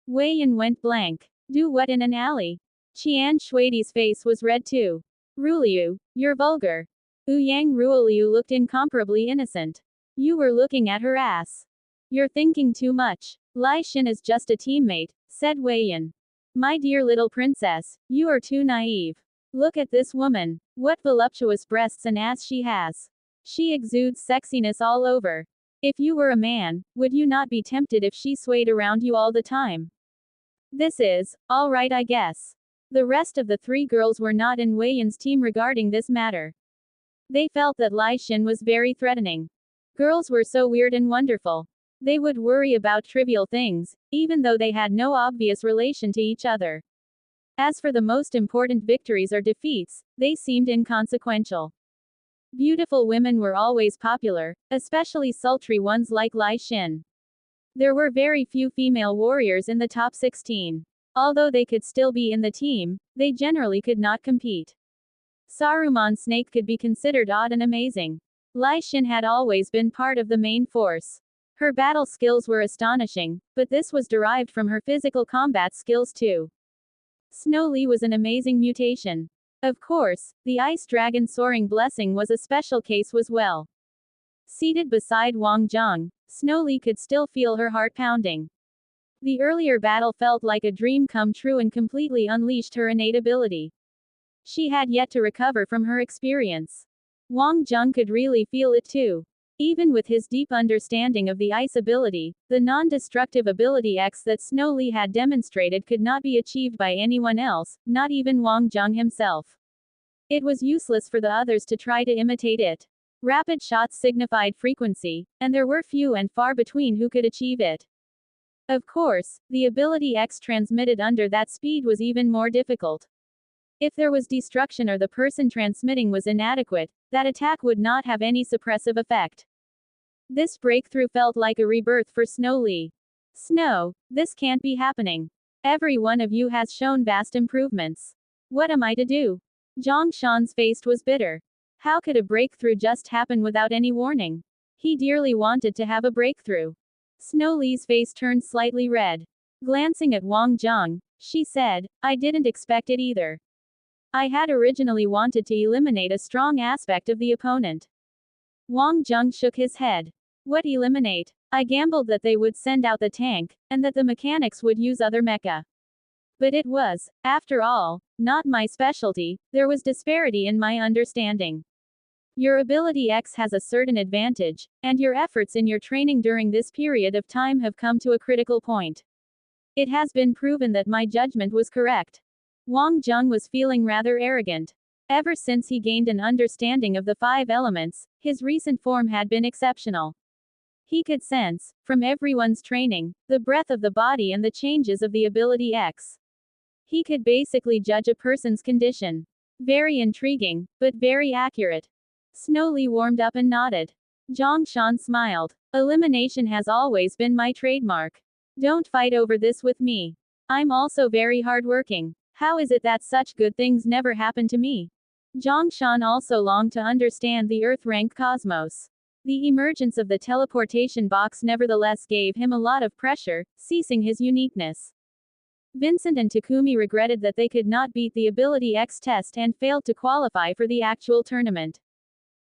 Wei Yan went blank. Do what in an alley? Qian Shuidi's face was red too. Ruoliu, you're vulgar. Ouyang Ruoliu looked incomparably innocent. You were looking at her ass. You're thinking too much. Lai Xin is just a teammate, said Wei Yan. My dear little princess, you are too naive. Look at this woman. What voluptuous breasts and ass she has. She exudes sexiness all over. If you were a man, would you not be tempted if she swayed around you all the time? This is, all right I guess. The rest of the three girls were not in Wei Yan's team regarding this matter. They felt that Lai Xin was very threatening. Girls were so weird and wonderful. They would worry about trivial things, even though they had no obvious relation to each other. As for the most important victories or defeats, they seemed inconsequential. Beautiful women were always popular, especially sultry ones like Lai Xin. There were very few female warriors in the top 16. Although they could still be in the team, they generally could not compete. Saruman Snake could be considered odd and amazing. Lai Xin had always been part of the main force. Her battle skills were astonishing, but this was derived from her physical combat skills too. Snow Lee was an amazing mutation. Of course, the Ice Dragon Soaring Blessing was a special case as well. Seated beside Wang Zheng, Snow Lee could still feel her heart pounding. The earlier battle felt like a dream come true and completely unleashed her innate ability. She had yet to recover from her experience. Wang Zheng could really feel it too. Even with his deep understanding of the ice ability, the non-destructive ability X that Snow Lee had demonstrated could not be achieved by anyone else, not even Wang Zheng himself. It was useless for the others to try to imitate it. Rapid shots signified frequency, and there were few and far between who could achieve it. Of course, the ability X transmitted under that speed was even more difficult. If there was destruction or the person transmitting was inadequate, that attack would not have any suppressive effect. This breakthrough felt like a rebirth for Snow Lee. Snow, this can't be happening. Every one of you has shown vast improvements. What am I to do? Zhang Shan's face was bitter. How could a breakthrough just happen without any warning? He dearly wanted to have a breakthrough. Snow Lee's face turned slightly red. Glancing at Wang Zheng, she said, I didn't expect it either. I had originally wanted to eliminate a strong aspect of the opponent. Wang Zheng shook his head. What eliminate? I gambled that they would send out the tank, and that the mechanics would use other mecha. But it was, after all, not my specialty. There was disparity in my understanding. Your ability X has a certain advantage, and your efforts in your training during this period of time have come to a critical point. It has been proven that my judgment was correct. Wang Zheng was feeling rather arrogant. Ever since he gained an understanding of the 5 elements, his recent form had been exceptional. He could sense, from everyone's training, the breadth of the body and the changes of the ability X. He could basically judge a person's condition. Very intriguing, but very accurate. Snow Lee warmed up and nodded. Zhang Shan smiled. Elimination has always been my trademark. Don't fight over this with me. I'm also very hardworking. How is it that such good things never happen to me? Zhang Shan also longed to understand the Earth-rank cosmos. The emergence of the teleportation box nevertheless gave him a lot of pressure, ceasing his uniqueness. Vincent and Takumi regretted that they could not beat the Ability X test and failed to qualify for the actual tournament.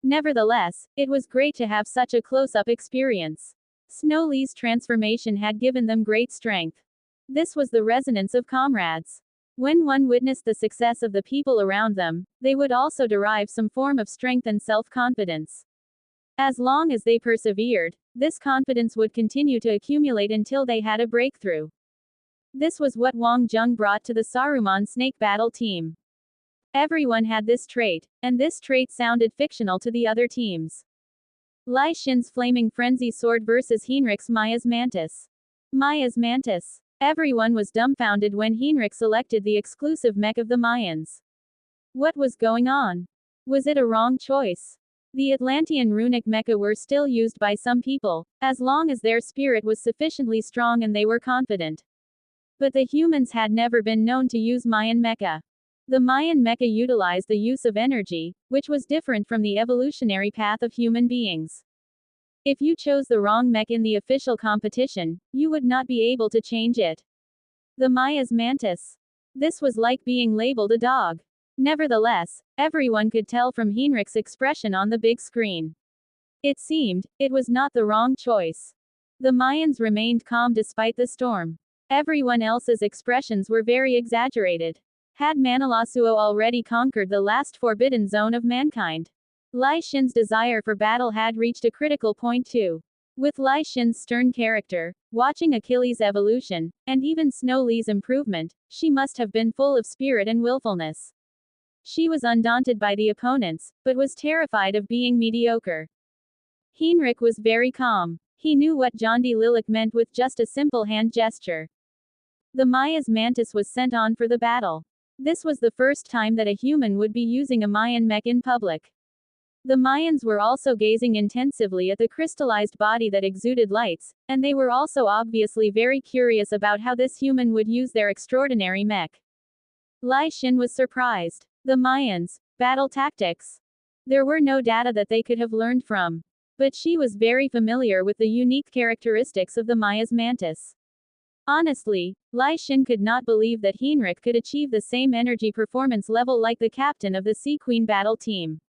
Nevertheless, it was great to have such a close-up experience. Snow Lee's transformation had given them great strength. This was the resonance of comrades. When one witnessed the success of the people around them, they would also derive some form of strength and self-confidence. As long as they persevered, this confidence would continue to accumulate until they had a breakthrough. This was what Wang Zheng brought to the Saruman Snake Battle team. Everyone had this trait, and this trait sounded fictional to the other teams. Lai Xin's Flaming Frenzy Sword versus Heinrich's Maya's Mantis. Maya's Mantis. Everyone was dumbfounded when Heinrich selected the exclusive mech of the Mayans. What was going on? Was it a wrong choice? The Atlantean runic mecha were still used by some people, as long as their spirit was sufficiently strong and they were confident. But the humans had never been known to use Mayan mecha. The Mayan mecha utilized the use of energy, which was different from the evolutionary path of human beings. If you chose the wrong mech in the official competition, you would not be able to change it. The Maya's mantis. This was like being labeled a dog. Nevertheless, everyone could tell from Heinrich's expression on the big screen. It seemed, it was not the wrong choice. The Mayans remained calm despite the storm. Everyone else's expressions were very exaggerated. Had Manalasuo already conquered the last forbidden zone of mankind? Lai Xin's desire for battle had reached a critical point too. With Lai Xin's stern character, watching Achilles' evolution, and even Snow Li's improvement, she must have been full of spirit and willfulness. She was undaunted by the opponents, but was terrified of being mediocre. Heinrich was very calm. He knew what Jondi Lilac meant with just a simple hand gesture. The Maya's mantis was sent on for the battle. This was the first time that a human would be using a Mayan mech in public. The Mayans were also gazing intensively at the crystallized body that exuded lights, and they were also obviously very curious about how this human would use their extraordinary mech. Lai Xin was surprised. The Mayans, battle tactics. There were no data that they could have learned from. But she was very familiar with the unique characteristics of the Maya's mantis. Honestly, Lai Xin could not believe that Heinrich could achieve the same energy performance level like the captain of the Sea Queen battle team.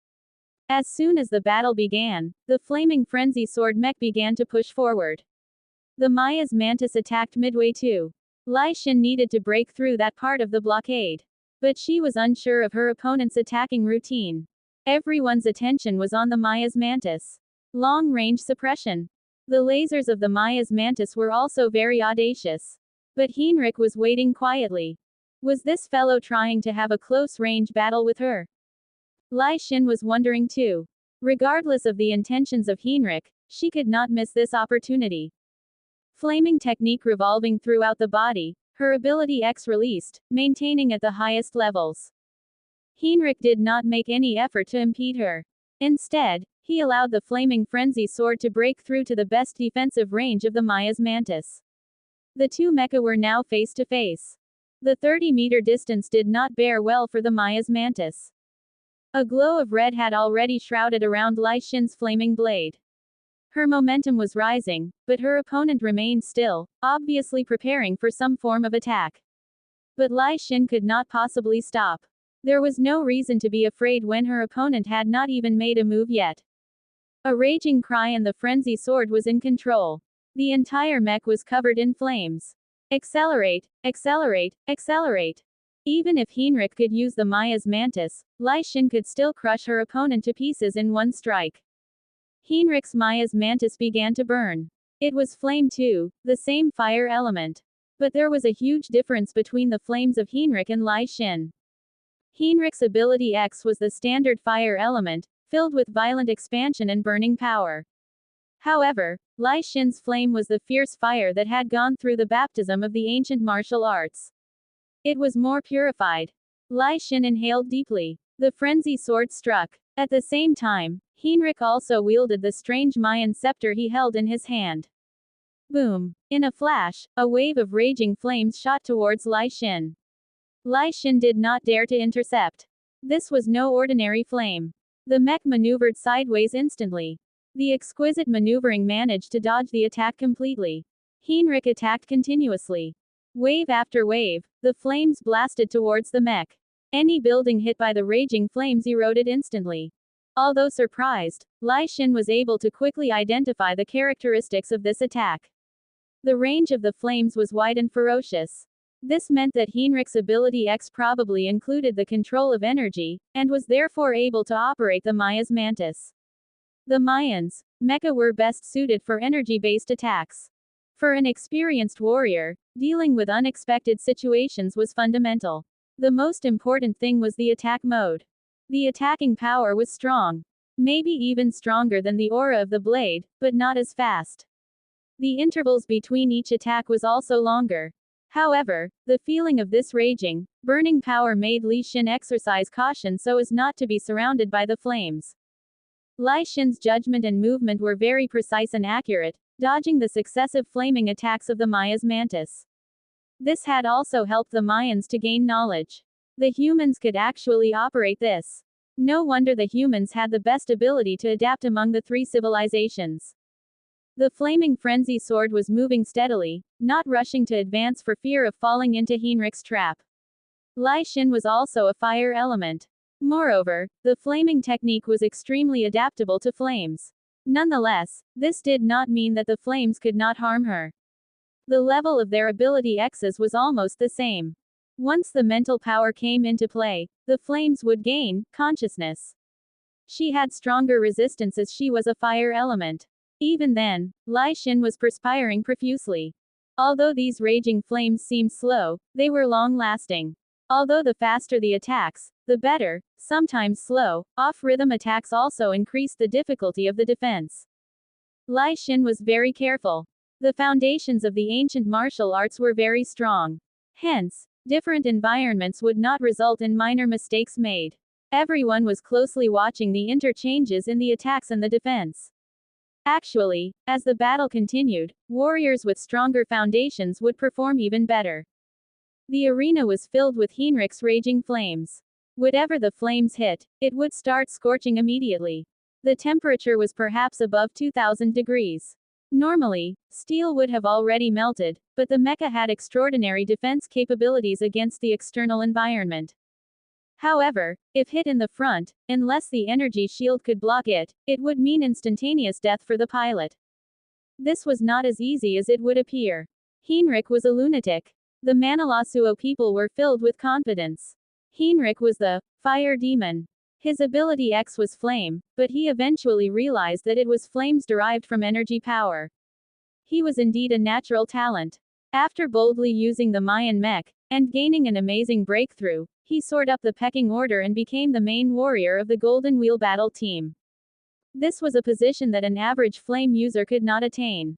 As soon as the battle began, the flaming frenzy sword mech began to push forward. The Maya's mantis attacked midway too. Lai Xin needed to break through that part of the blockade. But she was unsure of her opponent's attacking routine. Everyone's attention was on the Maya's mantis. Long-range suppression. The lasers of the Maya's mantis were also very audacious. But Heinrich was waiting quietly. Was this fellow trying to have a close-range battle with her? Lai Xin was wondering too. Regardless of the intentions of Heinrich, she could not miss this opportunity. Flaming technique revolving throughout the body, her ability X released, maintaining at the highest levels. Heinrich did not make any effort to impede her. Instead, he allowed the flaming frenzy sword to break through to the best defensive range of the Maya's mantis. The two mecha were now face to face. The 30-meter distance did not bear well for the Maya's mantis. A glow of red had already shrouded around Lai Xin's flaming blade. Her momentum was rising, but her opponent remained still, obviously preparing for some form of attack. But Lai Xin could not possibly stop. There was no reason to be afraid when her opponent had not even made a move yet. A raging cry and the frenzy sword was in control. The entire mech was covered in flames. Accelerate, accelerate, accelerate. Even if Heinrich could use the Maya's mantis, Lai Xin could still crush her opponent to pieces in one strike. Heinrich's Maya's mantis began to burn. It was flame too, the same fire element. But there was a huge difference between the flames of Heinrich and Lai Xin. Heinrich's ability X was the standard fire element, filled with violent expansion and burning power. However, Lai Xin's flame was the fierce fire that had gone through the baptism of the ancient martial arts. It was more purified. Lai Xin inhaled deeply. The frenzy sword struck. At the same time, Heinrich also wielded the strange Mayan scepter he held in his hand. Boom! In a flash, a wave of raging flames shot towards Lai Xin. Lai Xin did not dare to intercept. This was no ordinary flame. The mech maneuvered sideways instantly. The exquisite maneuvering managed to dodge the attack completely. Heinrich attacked continuously. Wave after wave, the flames blasted towards the mech. Any building hit by the raging flames eroded instantly. Although surprised, Lai Xin was able to quickly identify the characteristics of this attack. The range of the flames was wide and ferocious. This meant that Heinrich's ability X probably included the control of energy, and was therefore able to operate the Maya's mantis. The Mayans, mecha were best suited for energy-based attacks. For an experienced warrior, dealing with unexpected situations was fundamental. The most important thing was the attack mode. The attacking power was strong. Maybe even stronger than the aura of the blade, but not as fast. The intervals between each attack was also longer. However, the feeling of this raging, burning power made Lai Xin exercise caution so as not to be surrounded by the flames. Lai Xin's judgment and movement were very precise and accurate, dodging the successive flaming attacks of the Maya's mantis. This had also helped the Mayans to gain knowledge. The humans could actually operate this. No wonder the humans had the best ability to adapt among the three civilizations. The flaming frenzy sword was moving steadily, not rushing to advance for fear of falling into Heinrich's trap. Lai Xin was also a fire element. Moreover, the flaming technique was extremely adaptable to flames. Nonetheless, this did not mean that the flames could not harm her. The level of their ability X's was almost the same. Once the mental power came into play, the flames would gain consciousness. She had stronger resistance as she was a fire element. Even then, Lai Xin was perspiring profusely. Although these raging flames seemed slow, they were long-lasting. Although the faster the attacks, the better, sometimes slow, off-rhythm attacks also increased the difficulty of the defense. Lai Xin was very careful. The foundations of the ancient martial arts were very strong. Hence, different environments would not result in minor mistakes made. Everyone was closely watching the interchanges in the attacks and the defense. Actually, as the battle continued, warriors with stronger foundations would perform even better. The arena was filled with Heinrich's raging flames. Whatever the flames hit, it would start scorching immediately. The temperature was perhaps above 2000 degrees. Normally, steel would have already melted, but the mecha had extraordinary defense capabilities against the external environment. However, if hit in the front, unless the energy shield could block it, it would mean instantaneous death for the pilot. This was not as easy as it would appear. Heinrich was a lunatic. The Manalasuo people were filled with confidence. Heinrich was the fire demon. His ability X was flame, but he eventually realized that it was flames derived from energy power. He was indeed a natural talent. After boldly using the Mayan mech, and gaining an amazing breakthrough, he soared up the pecking order and became the main warrior of the Golden Wheel Battle team. This was a position that an average flame user could not attain.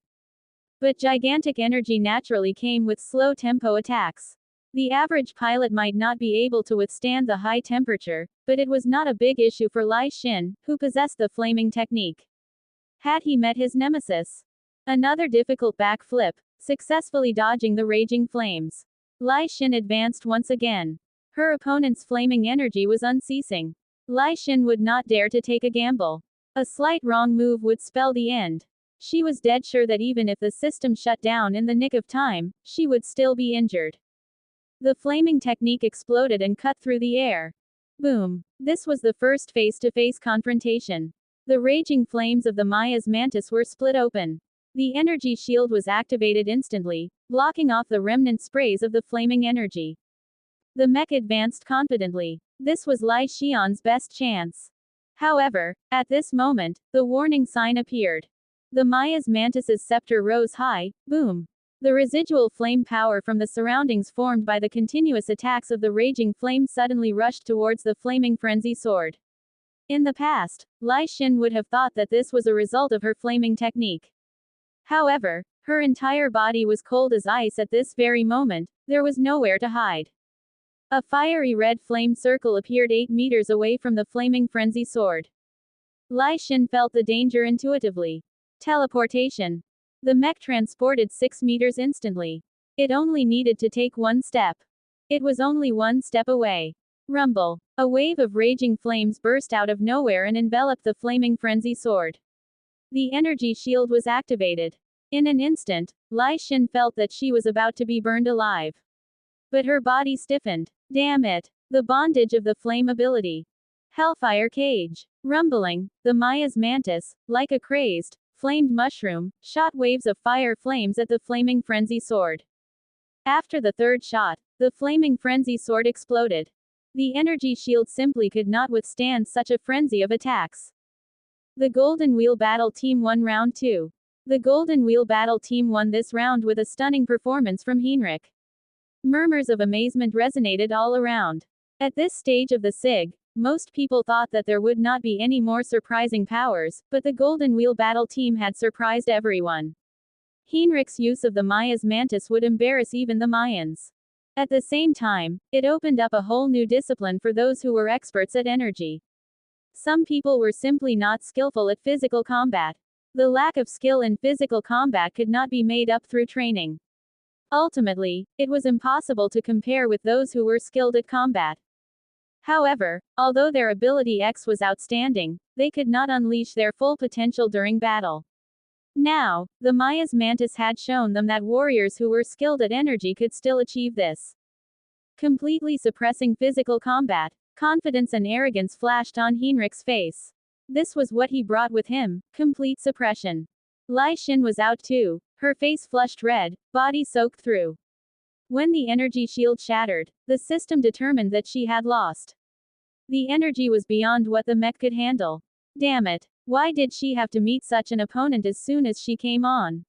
But gigantic energy naturally came with slow tempo attacks. The average pilot might not be able to withstand the high temperature, but it was not a big issue for Lai Xin, who possessed the flaming technique. Had he met his nemesis? Another difficult backflip, successfully dodging the raging flames. Lai Xin advanced once again. Her opponent's flaming energy was unceasing. Lai Xin would not dare to take a gamble. A slight wrong move would spell the end. She was dead sure that even if the system shut down in the nick of time, she would still be injured. The flaming technique exploded and cut through the air. Boom. This was the first face-to-face confrontation. The raging flames of the Maya's mantis were split open. The energy shield was activated instantly, blocking off the remnant sprays of the flaming energy. The mech advanced confidently. This was Lai Xian's best chance. However, at this moment, the warning sign appeared. The Maya's mantis's scepter rose high, boom. The residual flame power from the surroundings formed by the continuous attacks of the raging flame suddenly rushed towards the flaming frenzy sword. In the past, Lai Xin would have thought that this was a result of her flaming technique. However, her entire body was cold as ice at this very moment, there was nowhere to hide. A fiery red flame circle appeared 8 meters away from the flaming frenzy sword. Lai Xin felt the danger intuitively. Teleportation. The mech transported 6 meters instantly. It only needed to take one step. It was only one step away. Rumble. A wave of raging flames burst out of nowhere and enveloped the flaming frenzy sword. The energy shield was activated. In an instant, Lai Xin felt that she was about to be burned alive. But her body stiffened. Damn it. The bondage of the flame ability. Hellfire cage. Rumbling, the Maya's mantis, like a crazed, flamed mushroom, shot waves of fire flames at the flaming frenzy sword. After the third shot, the flaming frenzy sword exploded. The energy shield simply could not withstand such a frenzy of attacks. The Golden Wheel Battle Team won round 2. The Golden Wheel Battle Team won this round with a stunning performance from Heinrich. Murmurs of amazement resonated all around. At this stage of the SIG, most people thought that there would not be any more surprising powers, but the Golden Wheel Battle Team had surprised everyone. Heinrich's use of the Maya's mantis would embarrass even the Mayans. At the same time, it opened up a whole new discipline for those who were experts at energy. Some people were simply not skillful at physical combat. The lack of skill in physical combat could not be made up through training. Ultimately, it was impossible to compare with those who were skilled at combat. However, although their ability X was outstanding, they could not unleash their full potential during battle. Now, the Maya's Mantis had shown them that warriors who were skilled at energy could still achieve this. Completely suppressing physical combat, confidence and arrogance flashed on Heinrich's face. This was what he brought with him, complete suppression. Lai Xin was out too, her face flushed red, body soaked through. When the energy shield shattered, the system determined that she had lost. The energy was beyond what the mech could handle. Damn it. Why did she have to meet such an opponent as soon as she came on?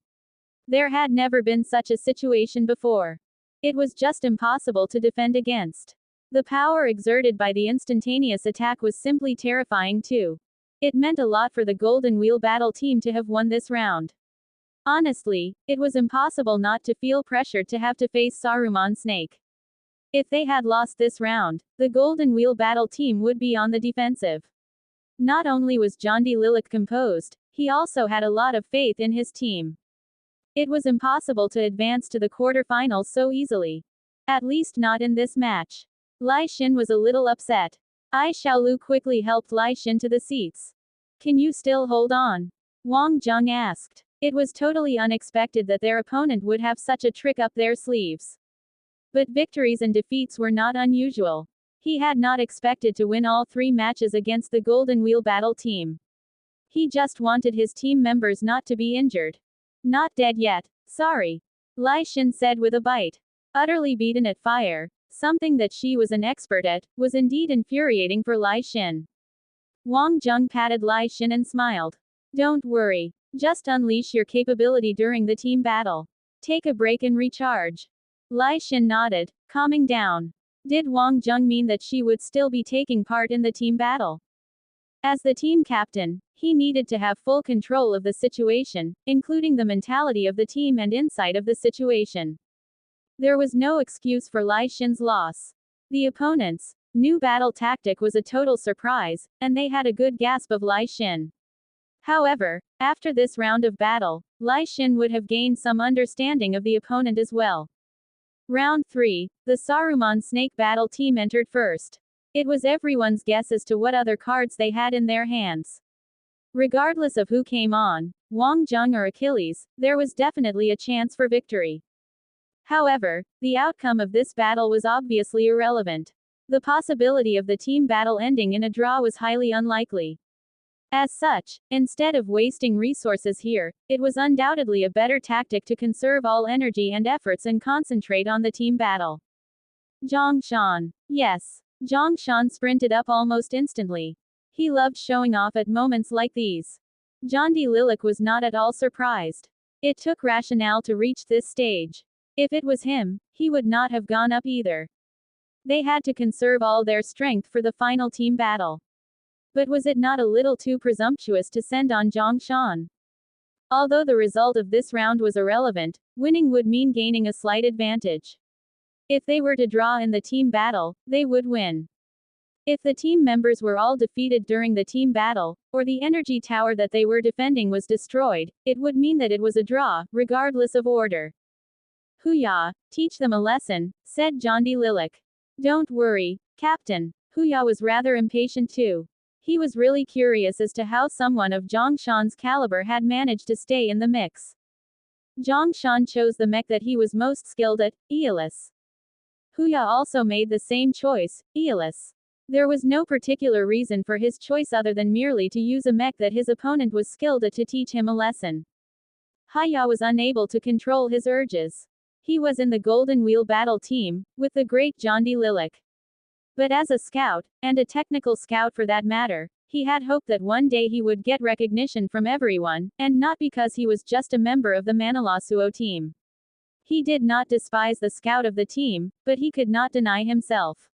There had never been such a situation before. It was just impossible to defend against. The power exerted by the instantaneous attack was simply terrifying too. It meant a lot for the Golden Wheel Battle team to have won this round. Honestly, it was impossible not to feel pressured to have to face Saruman Snake. If they had lost this round, the Golden Wheel Battle team would be on the defensive. Not only was Jondi Lilac composed, he also had a lot of faith in his team. It was impossible to advance to the quarterfinals so easily. At least not in this match. Lai Xin was a little upset. Ai Xiaolu quickly helped Lai Xin to the seats. Can you still hold on? Wang Zheng asked. It was totally unexpected that their opponent would have such a trick up their sleeves. But victories and defeats were not unusual. He had not expected to win all 3 matches against the Golden Wheel Battle team. He just wanted his team members not to be injured. Not dead yet, sorry. Lai Xin said with a bite. Utterly beaten at fire, something that she was an expert at, was indeed infuriating for Lai Xin. Wang Zheng patted Lai Xin and smiled. Don't worry. Just unleash your capability during the team battle. Take a break and recharge. Lai Xin nodded, calming down. Did Wang Zheng mean that she would still be taking part in the team battle? As the team captain, he needed to have full control of the situation, including the mentality of the team and insight of the situation. There was no excuse for Lai Xin's loss. The opponent's new battle tactic was a total surprise, and they had a good gasp of Lai Xin. However, after this round of battle, Lai Xin would have gained some understanding of the opponent as well. Round 3, the Saruman Snake Battle team entered first. It was everyone's guess as to what other cards they had in their hands. Regardless of who came on, Wang Zheng or Achilles, there was definitely a chance for victory. However, the outcome of this battle was obviously irrelevant. The possibility of the team battle ending in a draw was highly unlikely. As such, instead of wasting resources here, it was undoubtedly a better tactic to conserve all energy and efforts and concentrate on the team battle. Zhang Shan. Yes. Zhang Shan sprinted up almost instantly. He loved showing off at moments like these. Jondi Lilac was not at all surprised. It took rationale to reach this stage. If it was him, he would not have gone up either. They had to conserve all their strength for the final team battle. But was it not a little too presumptuous to send on Zhang Shan? Although the result of this round was irrelevant, winning would mean gaining a slight advantage. If they were to draw in the team battle, they would win. If the team members were all defeated during the team battle, or the energy tower that they were defending was destroyed, it would mean that it was a draw, regardless of order. Huya, teach them a lesson, said Jondi Lilac. Don't worry, Captain. Huya was rather impatient too. He was really curious as to how someone of Zhang Shan's caliber had managed to stay in the mix. Zhang Shan chose the mech that he was most skilled at, Aeolus. Huya also made the same choice, Aeolus. There was no particular reason for his choice other than merely to use a mech that his opponent was skilled at to teach him a lesson. Huya was unable to control his urges. He was in the Golden Wheel Battle team, with the great Jondi Lilac. But as a scout, and a technical scout for that matter, he had hoped that one day he would get recognition from everyone, and not because he was just a member of the Manalasuo team. He did not despise the scout of the team, but he could not deny himself.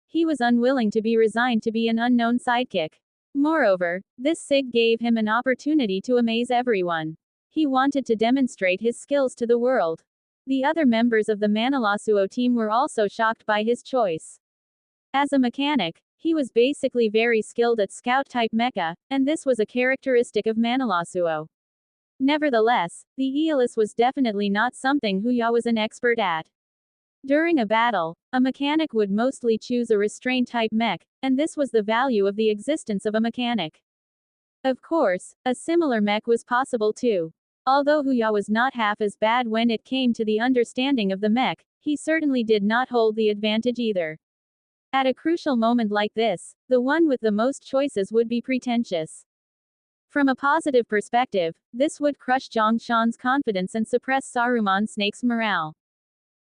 He was unwilling to be resigned to be an unknown sidekick. Moreover, this SIG gave him an opportunity to amaze everyone. He wanted to demonstrate his skills to the world. The other members of the Manalasuo team were also shocked by his choice. As a mechanic, he was basically very skilled at scout-type mecha, and this was a characteristic of Manalasuo. Nevertheless, the Aeolus was definitely not something Huya was an expert at. During a battle, a mechanic would mostly choose a restraint-type mech, and this was the value of the existence of a mechanic. Of course, a similar mech was possible too. Although Huya was not half as bad when it came to the understanding of the mech, he certainly did not hold the advantage either. At a crucial moment like this, the one with the most choices would be pretentious. From a positive perspective, this would crush Zhongshan's confidence and suppress Saruman Snake's morale.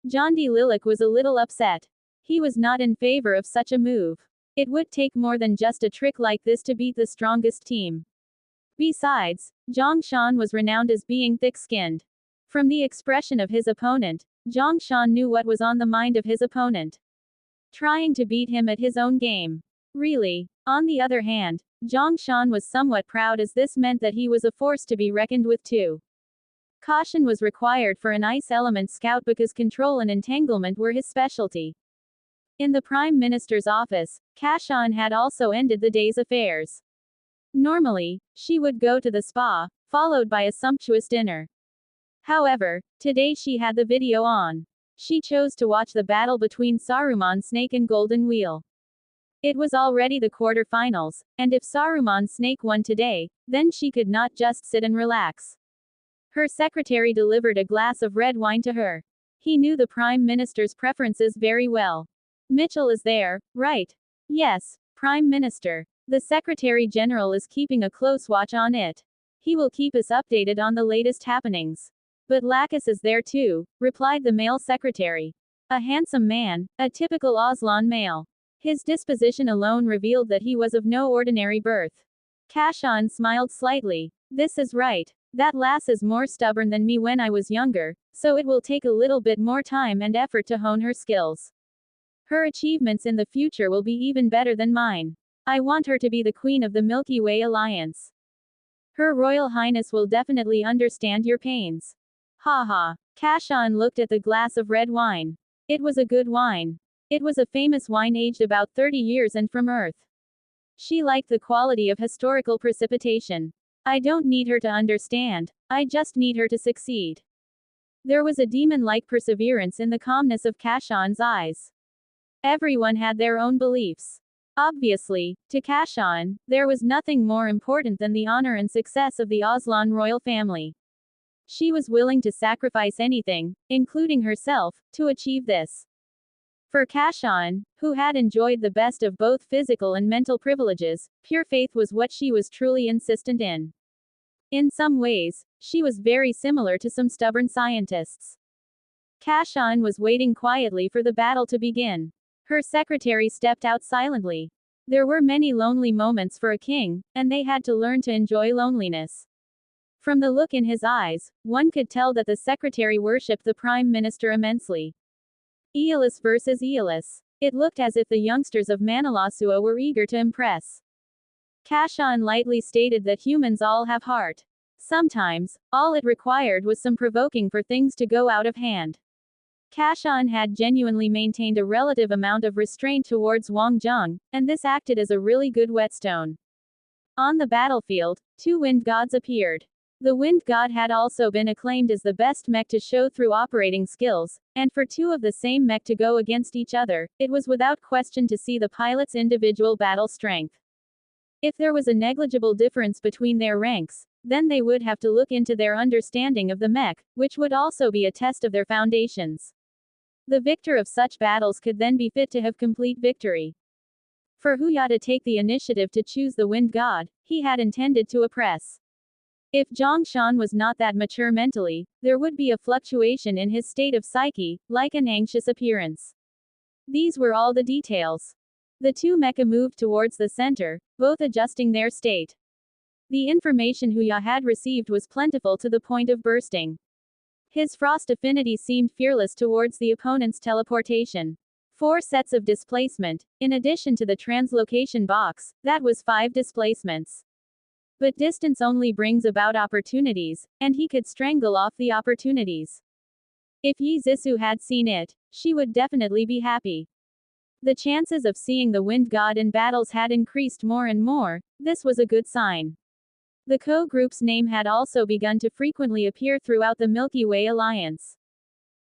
Jondi Lilac was a little upset. He was not in favor of such a move. It would take more than just a trick like this to beat the strongest team. Besides, Zhongshan was renowned as being thick-skinned. From the expression of his opponent, Zhongshan knew what was on the mind of his opponent. Trying to beat him at his own game. Really. On the other hand, Zhongshan was somewhat proud as this meant that he was a force to be reckoned with too. Caution was required for an ice element scout because control and entanglement were his specialty. In the Prime Minister's office, Kashan had also ended the day's affairs. Normally, she would go to the spa, followed by a sumptuous dinner. However, today she had the video on. She chose to watch the battle between Saruman Snake and Golden Wheel. It was already the quarter-finals, and if Saruman Snake won today, then she could not just sit and relax. Her secretary delivered a glass of red wine to her. He knew the Prime Minister's preferences very well. Mitchell is there, right? Yes, Prime Minister. The Secretary General is keeping a close watch on it. He will keep us updated on the latest happenings. But Lacus is there too, replied the male secretary. A handsome man, a typical Aslan male. His disposition alone revealed that he was of no ordinary birth. Kashan smiled slightly. This is right. That lass is more stubborn than me when I was younger, so it will take a little bit more time and effort to hone her skills. Her achievements in the future will be even better than mine. I want her to be the queen of the Milky Way Alliance. Her Royal Highness will definitely understand your pains. Ha. Kashan looked at the glass of red wine. It was a good wine. It was a famous wine aged about 30 years and from Earth. She liked the quality of historical precipitation. I don't need her to understand, I just need her to succeed. There was a demon-like perseverance in the calmness of Kashan's eyes. Everyone had their own beliefs. Obviously, to Kashan, there was nothing more important than the honor and success of the Aslan royal family. She was willing to sacrifice anything, including herself, to achieve this. For Kashan, who had enjoyed the best of both physical and mental privileges, pure faith was what she was truly insistent in. In some ways, she was very similar to some stubborn scientists. Kashan was waiting quietly for the battle to begin. Her secretary stepped out silently. There were many lonely moments for a king, and they had to learn to enjoy loneliness. From the look in his eyes, one could tell that the secretary worshipped the Prime Minister immensely. Aeolus versus Aeolus. It looked as if the youngsters of Manilasua were eager to impress. Kashan lightly stated that humans all have heart. Sometimes, all it required was some provoking for things to go out of hand. Kashan had genuinely maintained a relative amount of restraint towards Wang Zheng, and this acted as a really good whetstone. On the battlefield, two wind gods appeared. The wind god had also been acclaimed as the best mech to show through operating skills, and for two of the same mech to go against each other, it was without question to see the pilot's individual battle strength. If there was a negligible difference between their ranks, then they would have to look into their understanding of the mech, which would also be a test of their foundations. The victor of such battles could then be fit to have complete victory. For Huya to take the initiative to choose the wind god, he had intended to oppress. If Zhongshan was not that mature mentally, there would be a fluctuation in his state of psyche, like an anxious appearance. These were all the details. The two mecha moved towards the center, both adjusting their state. The information Huya had received was plentiful to the point of bursting. His frost affinity seemed fearless towards the opponent's teleportation. 4 sets of displacement, in addition to the translocation box, that was 5 displacements. But distance only brings about opportunities, and he could strangle off the opportunities. If Yi Zissou had seen it, she would definitely be happy. The chances of seeing the wind god in battles had increased more and more. This was a good sign. The Co group's name had also begun to frequently appear throughout the Milky Way alliance.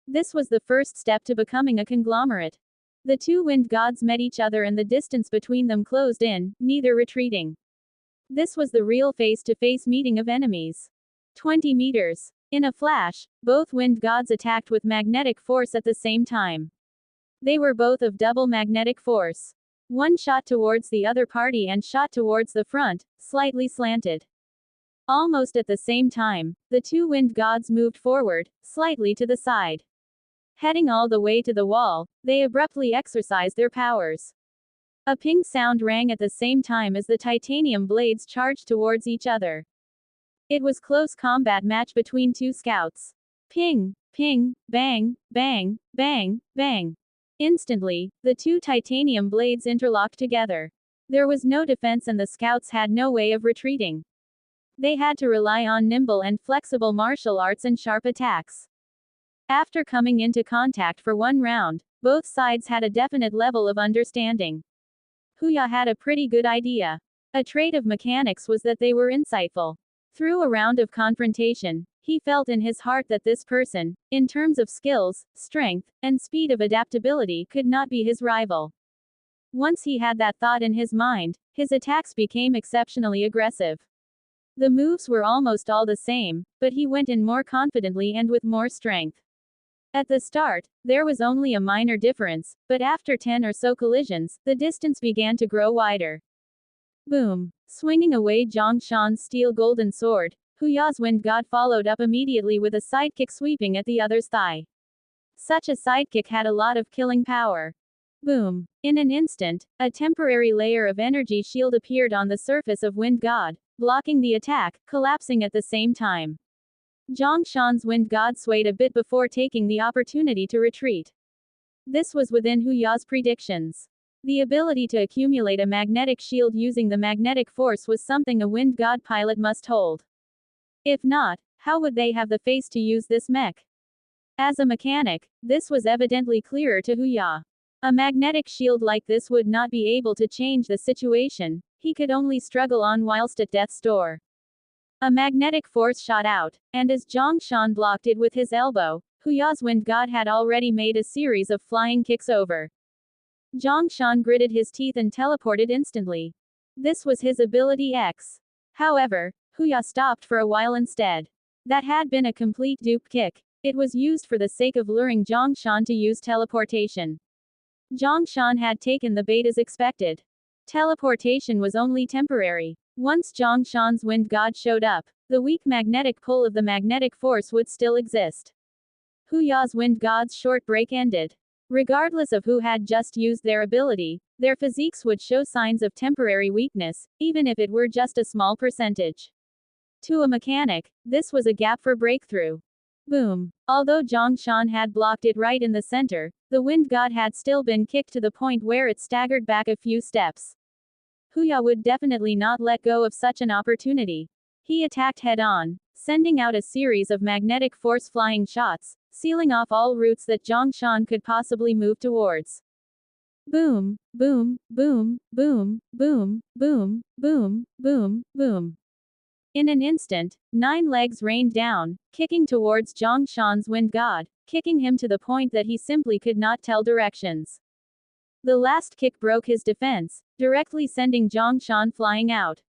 This was the first step to becoming a conglomerate. The two wind gods met each other and the distance between them closed in, neither retreating. This was the real face-to-face meeting of enemies. 20 meters. In a flash, both wind gods attacked with magnetic force at the same time. They were both of double magnetic force. One shot towards the other party and shot towards the front, slightly slanted. Almost at the same time, the two wind gods moved forward, slightly to the side. Heading all the way to the wall, they abruptly exercised their powers. A ping sound rang at the same time as the titanium blades charged towards each other. It was close combat match between two scouts. Ping, ping, bang, bang, bang, bang. Instantly, the two titanium blades interlocked together. There was no defense and the scouts had no way of retreating. They had to rely on nimble and flexible martial arts and sharp attacks. After coming into contact for one round, both sides had a definite level of understanding. Huya had a pretty good idea. A trait of mechanics was that they were insightful. Through a round of confrontation, he felt in his heart that this person, in terms of skills, strength, and speed of adaptability, could not be his rival. Once he had that thought in his mind, his attacks became exceptionally aggressive. The moves were almost all the same, but he went in more confidently and with more strength. At the start, there was only a minor difference, but after 10 or so collisions, the distance began to grow wider. Boom! Swinging away Zhongshan's steel golden sword, Huya's wind god followed up immediately with a sidekick sweeping at the other's thigh. Such a sidekick had a lot of killing power. Boom! In an instant, a temporary layer of energy shield appeared on the surface of wind god, blocking the attack, collapsing at the same time. Zhongshan's wind god swayed a bit before taking the opportunity to retreat. This was within Huya's predictions. The ability to accumulate a magnetic shield using the magnetic force was something a wind god pilot must hold. If not, how would they have the face to use this mech? As a mechanic, this was evidently clearer to Huya. A magnetic shield like this would not be able to change the situation, he could only struggle on whilst at death's door. A magnetic force shot out, and as Zhongshan blocked it with his elbow, Huya's wind god had already made a series of flying kicks over. Zhongshan gritted his teeth and teleported instantly. This was his ability X. However, Huya stopped for a while instead. That had been a complete dupe kick. It was used for the sake of luring Zhongshan to use teleportation. Zhongshan had taken the bait as expected. Teleportation was only temporary. Once Zhongshan's wind god showed up, the weak magnetic pull of the magnetic force would still exist. Huya's wind god's short break ended. Regardless of who had just used their ability, their physiques would show signs of temporary weakness, even if it were just a small percentage. To a mechanic, this was a gap for breakthrough. Boom! Although Zhongshan had blocked it right in the center, the wind god had still been kicked to the point where it staggered back a few steps. Huya would definitely not let go of such an opportunity. He attacked head-on, sending out a series of magnetic force flying shots, sealing off all routes that Zhongshan could possibly move towards. Boom, boom, boom, boom, boom, boom, boom, boom, boom. In an instant, 9 legs rained down, kicking towards Zhongshan's wind god, kicking him to the point that he simply could not tell directions. The last kick broke his defense, directly sending Zhongshan flying out.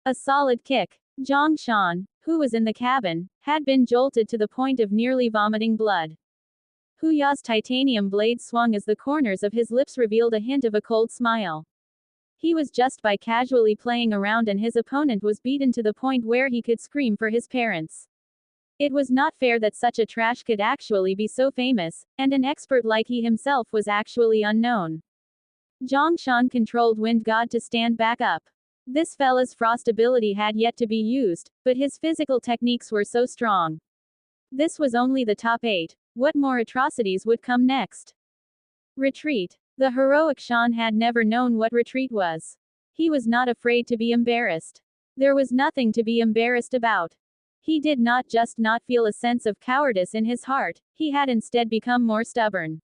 A solid kick. Zhongshan, who was in the cabin, had been jolted to the point of nearly vomiting blood. Huya's titanium blade swung as the corners of his lips revealed a hint of a cold smile. He was just by casually playing around and his opponent was beaten to the point where he could scream for his parents. It was not fair that such a trash could actually be so famous, and an expert like he himself was actually unknown. Zhongshan controlled Wind God to stand back up. This fella's frost ability had yet to be used, but his physical techniques were so strong. This was only the top 8. What more atrocities would come next? Retreat. The heroic Shan had never known what retreat was. He was not afraid to be embarrassed. There was nothing to be embarrassed about. He did not just not feel a sense of cowardice in his heart, he had instead become more stubborn.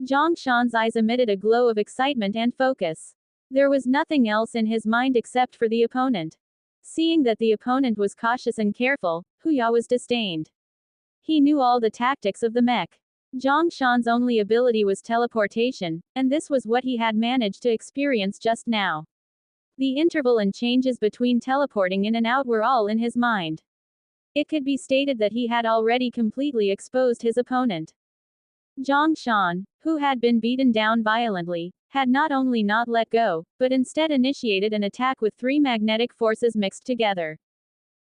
Zhongshan's eyes emitted a glow of excitement and focus. There was nothing else in his mind except for the opponent. Seeing that the opponent was cautious and careful, Huya was disdained. He knew all the tactics of the mech. Zhang Shan's only ability was teleportation, and this was what he had managed to experience just now. The interval and changes between teleporting in and out were all in his mind. It could be stated that he had already completely exposed his opponent. Zhang Shan, who had been beaten down violently, had not only not let go, but instead initiated an attack with 3 magnetic forces mixed together.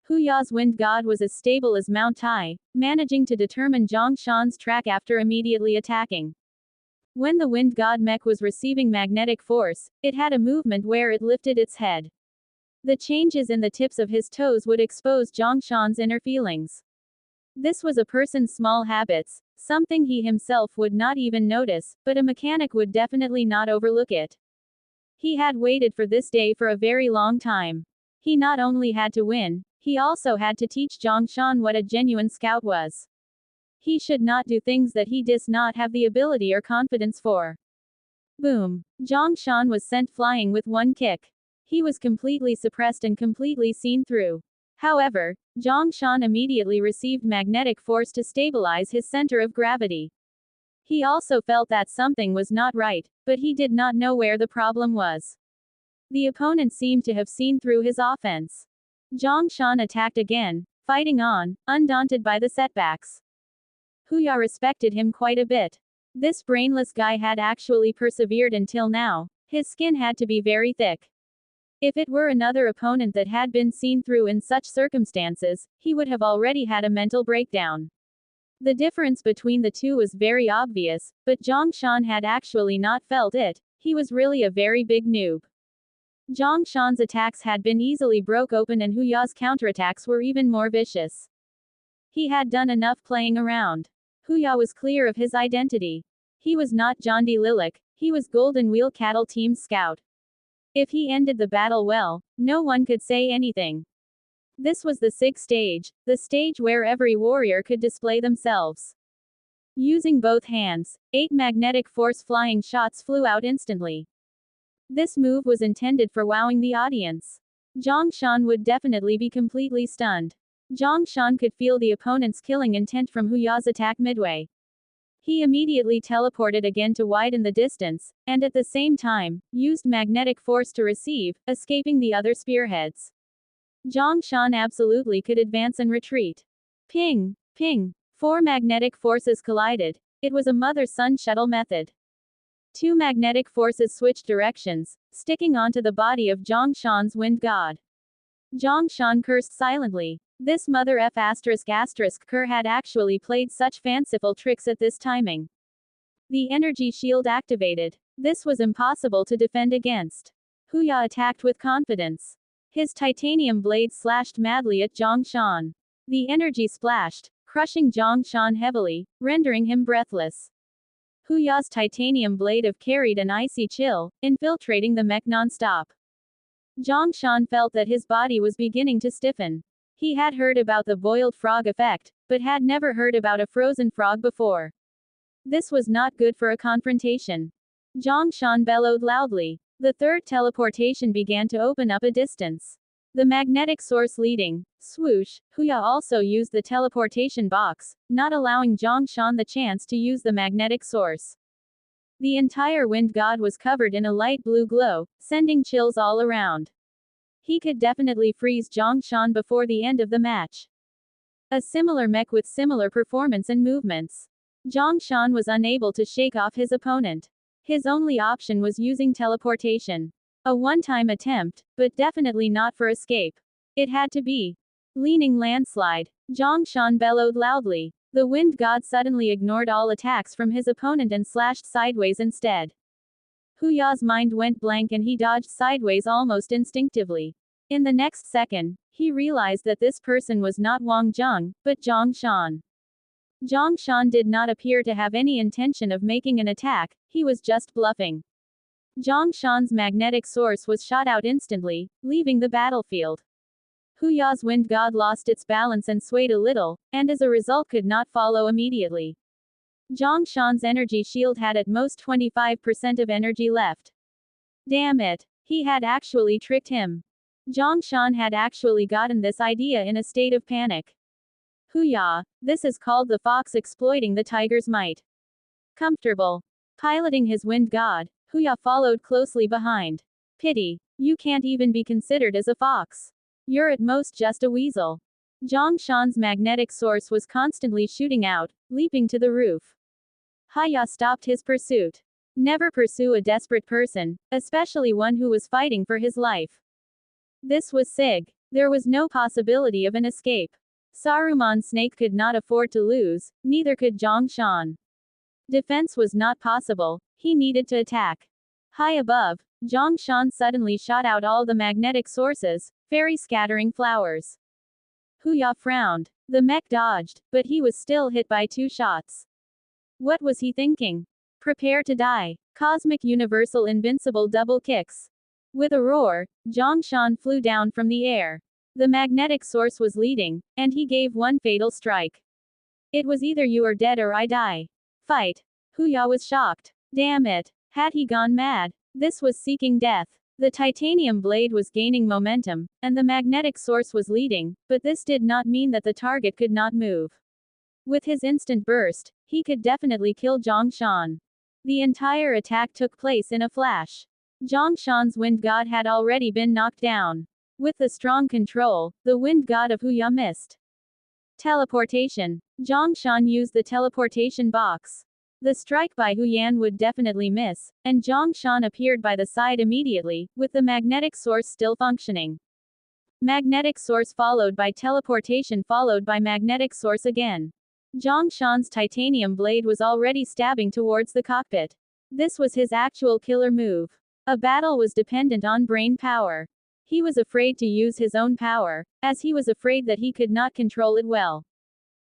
Huya's wind god was as stable as Mount Tai, managing to determine Zhang Shan's track after immediately attacking. When the wind god mech was receiving magnetic force, it had a movement where it lifted its head. The changes in the tips of his toes would expose Zhang Shan's inner feelings. This was a person's small habits, something he himself would not even notice, but a mechanic would definitely not overlook it. He had waited for this day for a very long time. He not only had to win, he also had to teach Zhang Shan what a genuine scout was. He should not do things that he does not have the ability or confidence for. Boom! Zhang Shan was sent flying with one kick. He was completely suppressed and completely seen through. However, Zhang Shan immediately received magnetic force to stabilize his center of gravity. He also felt that something was not right, but he did not know where the problem was. The opponent seemed to have seen through his offense. Zhang Shan attacked again, fighting on, undaunted by the setbacks. Huya respected him quite a bit. This brainless guy had actually persevered until now. His skin had to be very thick. If it were another opponent that had been seen through in such circumstances, he would have already had a mental breakdown. The difference between the two was very obvious, but Zhang Shan had actually not felt it. He was really a very big noob. Zhang Shan's attacks had been easily broke open and Huya's counterattacks were even more vicious. He had done enough playing around. Huya was clear of his identity. He was not Jondi Lilac, he was Golden Wheel Cattle Team's scout. If he ended the battle well, no one could say anything. This was the 6th stage, the stage where every warrior could display themselves. Using both hands, 8 magnetic force flying shots flew out instantly. This move was intended for wowing the audience. Zhang Shan would definitely be completely stunned. Zhang Shan could feel the opponent's killing intent from Huya's attack midway. He immediately teleported again to widen the distance, and at the same time, used magnetic force to receive, escaping the other spearheads. Zhang Shan absolutely could advance and retreat. Ping! Ping! 4 magnetic forces collided. It was a mother-son shuttle method. 2 magnetic forces switched directions, sticking onto the body of Zhang Shan's wind god. Zhang Shan cursed silently. This mother F*** Kerr had actually played such fanciful tricks at this timing. The energy shield activated. This was impossible to defend against. Huya attacked with confidence. His titanium blade slashed madly at Zhang Shan. The energy splashed, crushing Zhang Shan heavily, rendering him breathless. Huya's titanium blade carried an icy chill, infiltrating the mech non-stop. Zhang Shan felt that his body was beginning to stiffen. He had heard about the boiled frog effect, but had never heard about a frozen frog before. This was not good for a confrontation. Zhang Shan bellowed loudly. The 3rd teleportation began to open up a distance. The magnetic source leading, swoosh, Huya also used the teleportation box, not allowing Zhang Shan the chance to use the magnetic source. The entire wind god was covered in a light blue glow, sending chills all around. He could definitely freeze Zhang Shan before the end of the match. A similar mech with similar performance and movements. Zhang Shan was unable to shake off his opponent. His only option was using teleportation. A one-time attempt, but definitely not for escape. It had to be. Leaning landslide. Zhang Shan bellowed loudly. The wind god suddenly ignored all attacks from his opponent and slashed sideways instead. Huya's mind went blank and he dodged sideways almost instinctively. In the next second, he realized that this person was not Wang Zheng, but Zhang Shan. Zhang Shan did not appear to have any intention of making an attack, he was just bluffing. Zhang Shan's magnetic source was shot out instantly, leaving the battlefield. Huya's wind god lost its balance and swayed a little, and as a result could not follow immediately. Zhang Shan's energy shield had at most 25% of energy left. Damn it! He had actually tricked him. Zhongshan had actually gotten this idea in a state of panic. Huya, this is called the fox exploiting the tiger's might. Comfortable. Piloting his wind god, Huya followed closely behind. Pity, you can't even be considered as a fox. You're at most just a weasel. Zhongshan's magnetic source was constantly shooting out, leaping to the roof. Huya stopped his pursuit. Never pursue a desperate person, especially one who was fighting for his life. This was Sig. There was no possibility of an escape. Saruman's snake could not afford to lose, neither could Zhongshan. Defense was not possible, he needed to attack. High above, Zhongshan suddenly shot out all the magnetic sources, fairy scattering flowers. Huya frowned. The mech dodged, but he was still hit by 2 shots. What was he thinking? Prepare to die. Cosmic Universal Invincible Double Kicks. With a roar, Zhongshan flew down from the air. The magnetic source was leading, and he gave one fatal strike. It was either you are dead or I die. Fight. Huya was shocked. Damn it. Had he gone mad? This was seeking death. The titanium blade was gaining momentum, and the magnetic source was leading, but this did not mean that the target could not move. With his instant burst, he could definitely kill Zhongshan. The entire attack took place in a flash. Zhongshan's wind god had already been knocked down. With the strong control, the wind god of Huya missed. Teleportation. Zhongshan used the teleportation box. The strike by Huyan would definitely miss, and Zhongshan appeared by the side immediately, with the magnetic source still functioning. Magnetic source followed by teleportation followed by magnetic source again. Zhongshan's titanium blade was already stabbing towards the cockpit. This was his actual killer move. A battle was dependent on brain power. He was afraid to use his own power, as he was afraid that he could not control it well.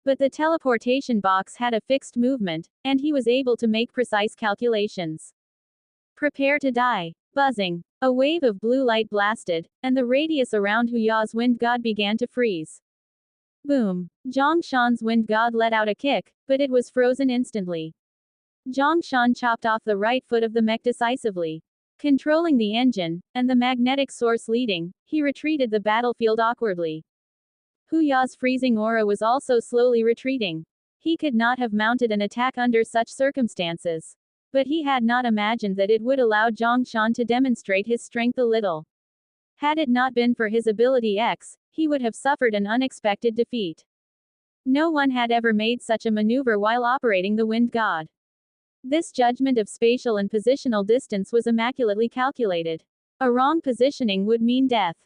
But the teleportation box had a fixed movement, and he was able to make precise calculations. Prepare to die. Buzzing. A wave of blue light blasted, and the radius around Huya's wind god began to freeze. Boom. Zhongshan's wind god let out a kick, but it was frozen instantly. Zhongshan chopped off the right foot of the mech decisively. Controlling the engine, and the magnetic source leading, he retreated the battlefield awkwardly. Huya's freezing aura was also slowly retreating. He could not have mounted an attack under such circumstances. But he had not imagined that it would allow Zhongshan to demonstrate his strength a little. Had it not been for his ability X, he would have suffered an unexpected defeat. No one had ever made such a maneuver while operating the wind god. This judgment of spatial and positional distance was immaculately calculated. A wrong positioning would mean death.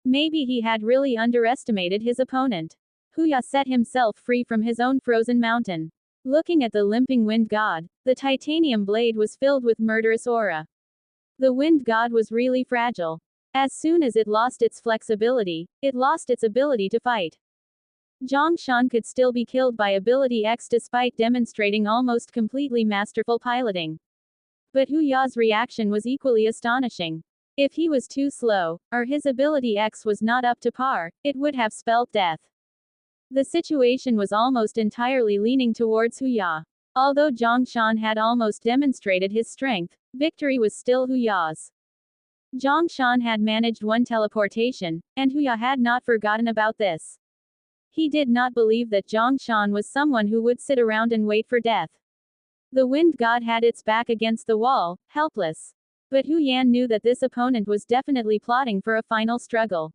Maybe he had really underestimated his opponent. Huya set himself free from his own frozen mountain. Looking at the limping wind god, the titanium blade was filled with murderous aura. The wind god was really fragile. As soon as it lost its flexibility, it lost its ability to fight. Zhongshan could still be killed by ability X despite demonstrating almost completely masterful piloting. But Huya's reaction was equally astonishing. If he was too slow, or his ability X was not up to par, it would have spelt death. The situation was almost entirely leaning towards Huya. Although Zhongshan had almost demonstrated his strength, victory was still Huya's. Zhongshan had managed one teleportation, and Huya had not forgotten about this. He did not believe that Zhongshan was someone who would sit around and wait for death. The wind god had its back against the wall, helpless. But Huyan knew that this opponent was definitely plotting for a final struggle.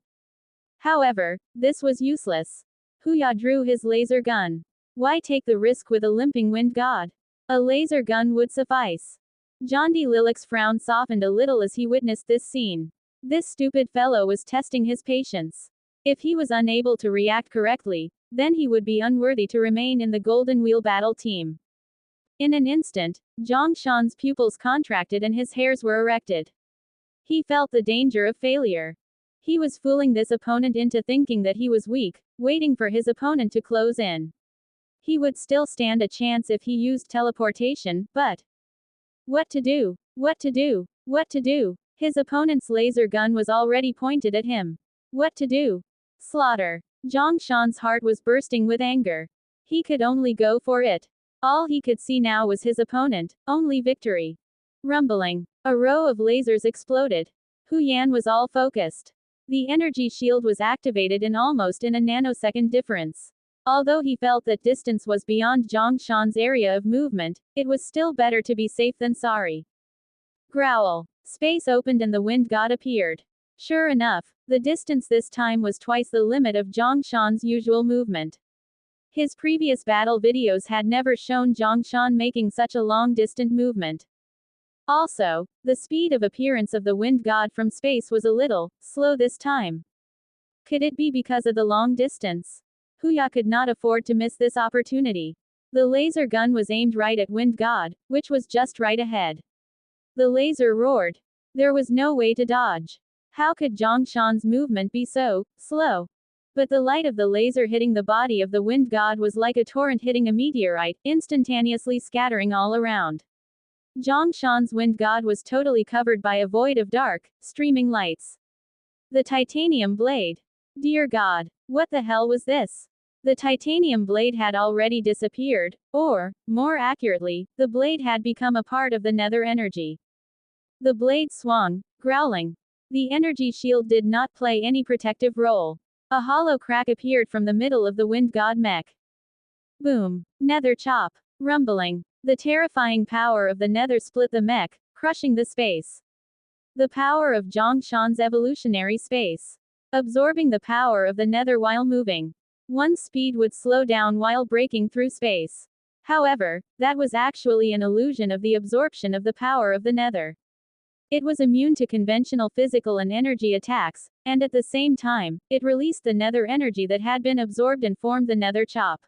However, this was useless. Huya drew his laser gun. Why take the risk with a limping wind god? A laser gun would suffice. Jondi Lilacs' frown softened a little as he witnessed this scene. This stupid fellow was testing his patience. If he was unable to react correctly, then he would be unworthy to remain in the Golden Wheel battle team. In an instant, Zhongshan's pupils contracted and his hairs were erected. He felt the danger of failure. He was fooling this opponent into thinking that he was weak, waiting for his opponent to close in. He would still stand a chance if he used teleportation, but what to do? What to do? What to do? His opponent's laser gun was already pointed at him. What to do? Slaughter. Zhongshan's heart was bursting with anger. He could only go for it. All he could see now was his opponent, only victory. Rumbling. A row of lasers exploded. Huyan was all focused. The energy shield was activated in almost in a nanosecond difference. Although he felt that distance was beyond Zhang Shan's area of movement, it was still better to be safe than sorry. Growl. Space opened and the wind god appeared. Sure enough, the distance this time was twice the limit of Zhang Shan's usual movement. His previous battle videos had never shown Zhang Shan making such a long-distant movement. Also, the speed of appearance of the wind god from space was a little slow this time. Could it be because of the long distance? Huya could not afford to miss this opportunity. The laser gun was aimed right at wind god, which was just right ahead. The laser roared. There was no way to dodge. How could Zhang Shan's movement be so slow? But the light of the laser hitting the body of the wind god was like a torrent hitting a meteorite, instantaneously scattering all around. Zhang Shan's wind god was totally covered by a void of dark, streaming lights. The titanium blade. Dear God, what the hell was this? The titanium blade had already disappeared, or, more accurately, the blade had become a part of the nether energy. The blade swung, growling. The energy shield did not play any protective role. A hollow crack appeared from the middle of the wind god mech. Boom. Nether chop. Rumbling. The terrifying power of the nether split the mech, crushing the space. The power of Zhang Shan's evolutionary space. Absorbing the power of the nether while moving. One's speed would slow down while breaking through space. However, that was actually an illusion of the absorption of the power of the nether. It was immune to conventional physical and energy attacks, and at the same time, it released the nether energy that had been absorbed and formed the nether chop.